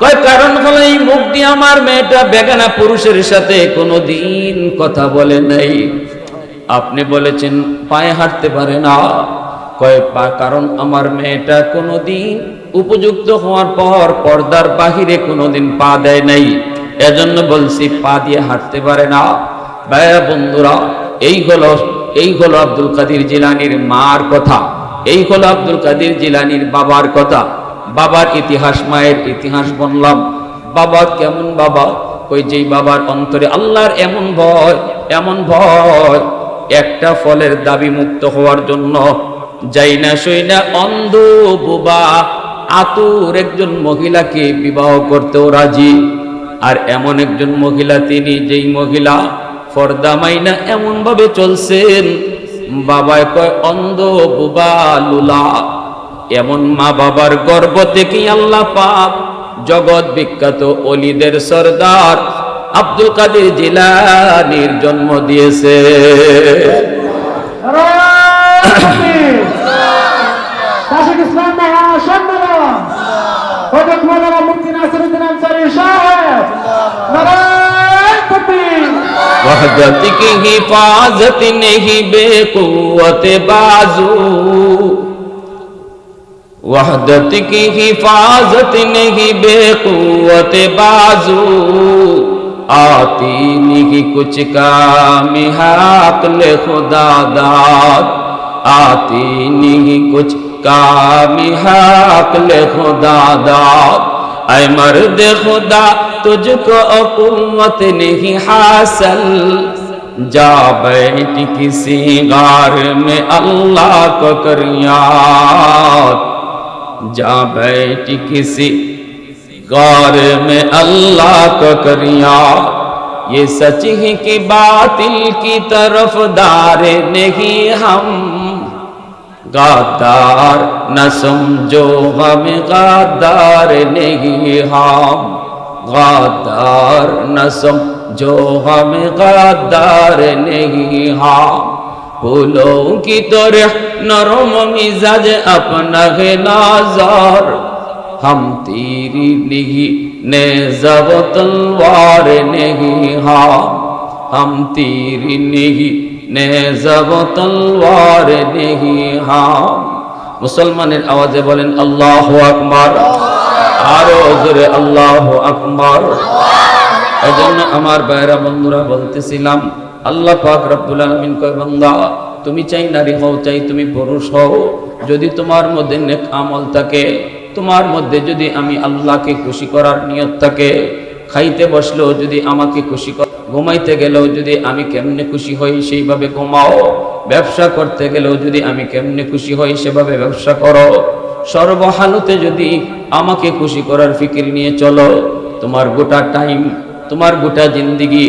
কয় কারণ হলো এই মুখ দিয়ে আমার মেয়েটা বেগানা পুরুষের সাথে কোনোদিন কথা বলে নাই। আপনি বলেছেন পায়ে হাঁটতে পারে না, কয় কারণ আমার মেয়েটা কোনোদিন উপযুক্ত হওয়ার পর পর্দার বাহিরে কোনোদিন পা দেয় নাই, এজন্য বলছি পা দিয়ে হাঁটতে পারে না। ভাইয়া বন্ধুরা, এই হলো আব্দুল কাদের জিলানীর মার কথা, এই হলো আব্দুল কাদের জিলানীর বাবার কথা। বাবার ইতিহাস, মায়ের ইতিহাস বললাম। বাবা কেমন বাবা? ওই যেই বাবার অন্তরে আল্লাহর এমন ভয়, এমন ভয়, একটা ফলের দাবি মুক্ত হওয়ার জন্য যাই না সই না অন্ধ বোবা আতুর একজন মহিলাকে বিবাহ করতেও রাজি। আর এমন একজন মহিলা তিনি, যেই মহিলা ফর্দা মাইনা এমন ভাবে চলছেন, বাবায় কয় অন্ধ বোবা লুলা। এমন মা বাবার গর্ভ থেকেই আল্লাহ পাক জগৎ বিখ্যাত ওলিদের সরদার আব্দুল কাদের জিলানীর জন্ম দিয়েছে। वहदत की हिफाजत नहीं बेकुवत बाजू, वहदत की हिफाजत नहीं बेकुवत बाजू, आती नहीं कुछ काम हाक़ल खुदा दाद, आती नहीं कुछ काम हाक़ल खुदा दाद। ऐ मर्द खुदा तुझको कुव्वत नहीं हासिल, जा बैठ किसी गार में अल्लाह को कर याद, जा बैठ किसी गार में अल्लाह को कर याद। ये सच है कि बातिल की तरफ दार नहीं हम, गद्दार न समझो हम गद्दार नहीं हम, गद्दार न समझो हम गद्दार नहीं हम। फूलों की तरह नरम मिजाज अपना है नाज़र, हम तेरी नहीं नेज़ा व तलवार नहीं हम तेरी नहीं नेज़ा व तलवार नहीं हम। मुसलमाনের আওয়াজে বলেন আল্লাহু আকবার, আরো জোরে আল্লাহু আকবার। এজন্য আমার ভাইরা বন্ধুরা বলতেছিলাম, আল্লাহ পাক রব্বুল আলামিন কয় বান্দা তুমি চাই নারী হও চাই তুমি পুরুষ হও, যদি তোমার মধ্যে নেক আমল থাকে, তোমার মধ্যে যদি আমি আল্লাহকে খুশি করার নিয়ত থাকে, খাইতে বসলেও যদি আমাকে খুশি কর, ঘুমাইতে গেলেও যদি আমি কেমনে খুশি হই সেইভাবে ঘুমাও, ব্যবসা করতে গেলেও যদি আমি কেমনে খুশি হই সেভাবে ব্যবসা করো, সর্বহালতে যদি আমাকে খুশি করার ফিকির নিয়ে চলো, তোমার গোটা টাইম তোমার গোটা জিন্দেগি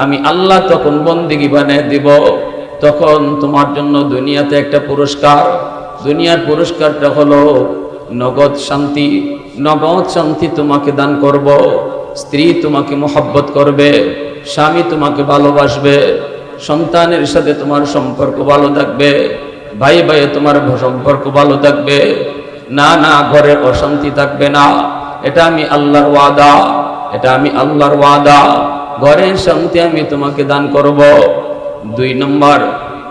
আমি আল্লাহ তখন বন্দেগি বানিয়ে দিব। তখন তোমার জন্য দুনিয়াতে একটা পুরস্কার, দুনিয়ার পুরস্কারটা হলো নগদ শান্তি। নগদ শান্তি তোমাকে দান করব, স্ত্রী তোমাকে মোহাব্বত করবে, স্বামী তোমাকে ভালোবাসবে, সন্তানের সাথে তোমার সম্পর্ক ভালো থাকবে, ভাই ভাই তোমার সম্পর্ক ভালো থাকবে, না না ঘরে অশান্তি থাকবে না। এটা আমি আল্লাহর ওয়াদা, এটা আমি আল্লাহর ওয়াদা। ঘরের শান্তি আমি তোমাকে দান করব। 2 নম্বর,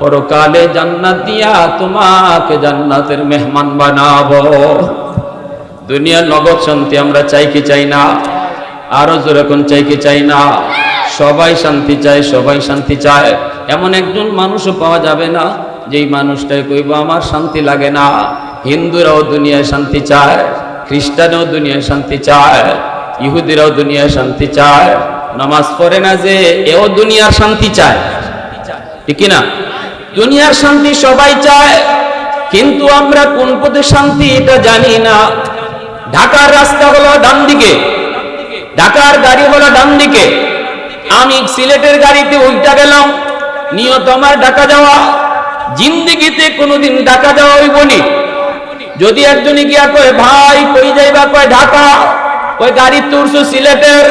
পরকালে জান্নাত দিয়া তোমাকে জান্নাতের মেহমান বানাবো। দুনিয়ার নগদ শান্তি আমরা চাই কি চাই না? আরো যেরকম চাই কি চাই না? সবাই শান্তি চায়, সবাই শান্তি চায়। এমন একজন মানুষও পাওয়া যাবে না যেই মানুষটাই কইব আমার শান্তি লাগে না। হিন্দুরাও দুনিয়ায় শান্তি চায়, খ্রিস্টানও দুনিয়ায় শান্তি চায়, ইহুদিরাও দুনিয়ায় শান্তি চায়, নামাজ পড়ে না যে এও দুনিয়ার শান্তি চায়, ঠিক না? দুনিয়ার শান্তি সবাই চায়, কিন্তু আমরা কোন পথে শান্তি এটা জানি না। ঢাকার রাস্তা হলো ডান দিকে, ঢাকার গাড়ি হলো ডান দিকে, আমি সিলেটের গাড়িতে উল্টা গেলাম, নিয়ত আমার ঢাকা যাওয়া, জিন্দেগিতে কোনোদিন ঢাকা যাওয়া হইব নি। যদি একজনই গিয়া কয় ভাই কই যাইবা, কয় ঢাকা, কয় গাড়িতে উঠছো সিলেটের,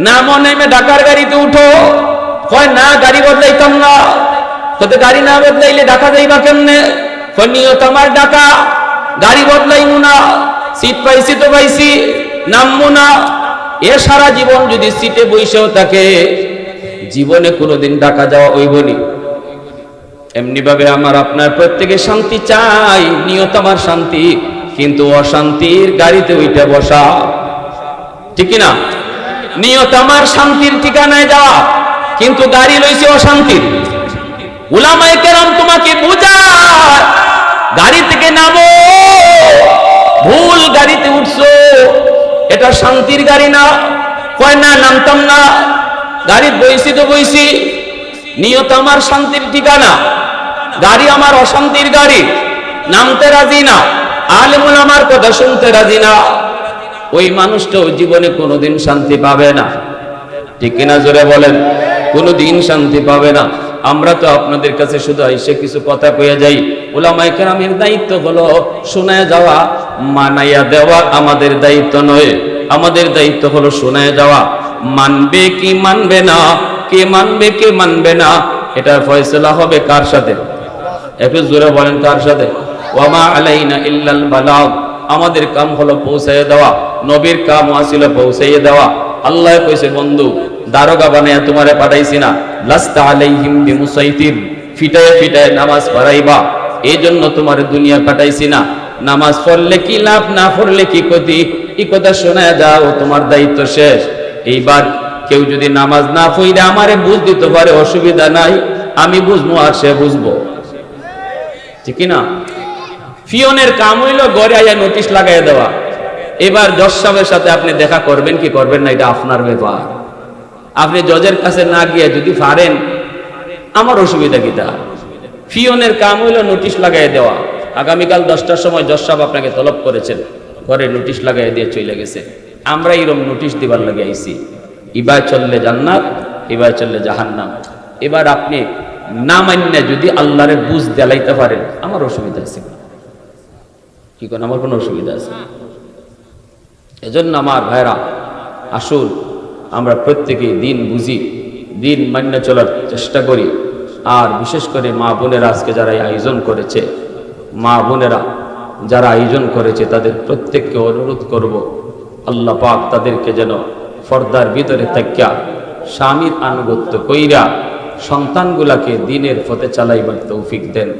না মনে ঢাকার গাড়িতে উঠো, কয় না গাড়ি বদলাইতাম না, কত গাড়ি না বদলাইলে ঢাকা যাইবা কেমনে, কয় নিয়ত আমার ঢাকা, গাড়ি বদলাইমু না, সিট পাইছি তো পাইছি, নামবো না। এ সারা জীবন যদি সিটে বইসেও থাকে, জীবনে কোনোদিন ঢাকা যাওয়া হইবনি। এমনি ভাবে আমার আপনার প্রত্যেকে শান্তি চাই, নিয়ত আমার শান্তি, কিন্তু অশান্তির গাড়িতে ওইটা বসা, ঠিক না? নিয়ত আমার শান্তির ঠিকানায় যাওয়া, কিন্তু গাড়ি লইছে অশান্তির। উলামায়ে কেরাম তোমাকে বুঝায়, গাড়ি থেকে নামো, ভুল গাড়িতে উঠছো, এটা শান্তির গাড়ি না। কয় না নামতাম না, গাড়ি বইছি তো বইছি, নিয়ত আমার শান্তির ঠিকানা, গাড়ি আমার অশান্তির গাড়ি, নামতে রাজি না, আলেমুল আমার কথা শুনতে রাজি না। ওই মানুষটাও জীবনে কোনোদিন শান্তি পাবে না, ঠিক কিনা জোরে বলেন? কোনোদিন শান্তি পাবে না। আমরা তো আপনাদের কাছে শুধু এসে কিছু কথা কয়ে যাই। উলামায়ে কেরামের দায়িত্ব হলো শোনায় যাওয়া, মানাইয়া দেওয়া আমাদের দায়িত্ব নয়। আমাদের দায়িত্ব হলো শোনায় যাওয়া। মানবে কি মানবে না, কে মানবে কে মানবে না, এটার ফয়সালা হবে কার সাথে? একটু জোরে বলেন, কার সাথে? ওয়ামা আলাইনা ইল্লাল বালাগ। আমাদের কাম হলো পৌঁছাইয়ে দেওয়া, নবীর কাম ছিল পৌঁছাইয়ে দেওয়া। আল্লাহ কইছে বন্ধু দারোগা বানায়া তোমারে পাঠাইছি না, লাস্তা আলাইহিম বিমুসাইতির, ফিটায় ফিটায় নামাজ পড়াইবা, এই জন্য তোমার দুনিয়া পাঠাইছি না। নামাজ পড়লে কি লাভ, না পড়লে কি ক্ষতি, এই কথা শোনায় যাও, তোমার দায়িত্ব শেষ। এইবার কেউ যদি নামাজ না পড়লে আমারে বুঝ দিতে পারে, অসুবিধা নাই, আমি বুঝবো আর সে বুঝবো, ঠিক না? ফিওনের কাম হইল ঘরে আইয়া নোটিশ লাগাই দেওয়া, এবার জজ সাহেবের সাথে আপনি দেখা করবেন কি করবেন না, এটা আপনার ব্যাপার। আপনি জজের কাছে না গিয়ে যদি পারেন, আমার অসুবিধা কিটা? ফিওনের কাম হইল নোটিশ লাগাই দেওয়া। আগামীকাল 10টার সময় জজ সাহেব আপনাকে তলব করেছেন, ঘরে নোটিশ লাগাই দিয়ে চলে গেছে। আমরা এরকম নোটিশ দিবার লাগে আইছি, ইবার চললে জান্নাত, এবার চললে জাহান্নাম। এবার আপনি না মান্য যদি আল্লাহরে বুঝ দেলাইতে পারেন, আমার অসুবিধা আছে কি কোন? আমার কোনো অসুবিধা আছে? এজন্য আমার ভাইরা, আসুন আমরা প্রত্যেকেই দিন বুঝি, দিন মান্য চলার চেষ্টা করি। আর বিশেষ করে মা বোনেরা আজকে যারা এই আয়োজন করেছে, মা বোনেরা যারা আয়োজন করেছে, তাদের প্রত্যেককে অনুরোধ করব, আল্লাহ পাক তাদেরকে যেন পর্দার ভিতরে থাকিয়া স্বামীর আনুগত্য কইরা সন্তানগুলাকে দিনের পথে চালাইবার তৌফিক দেন।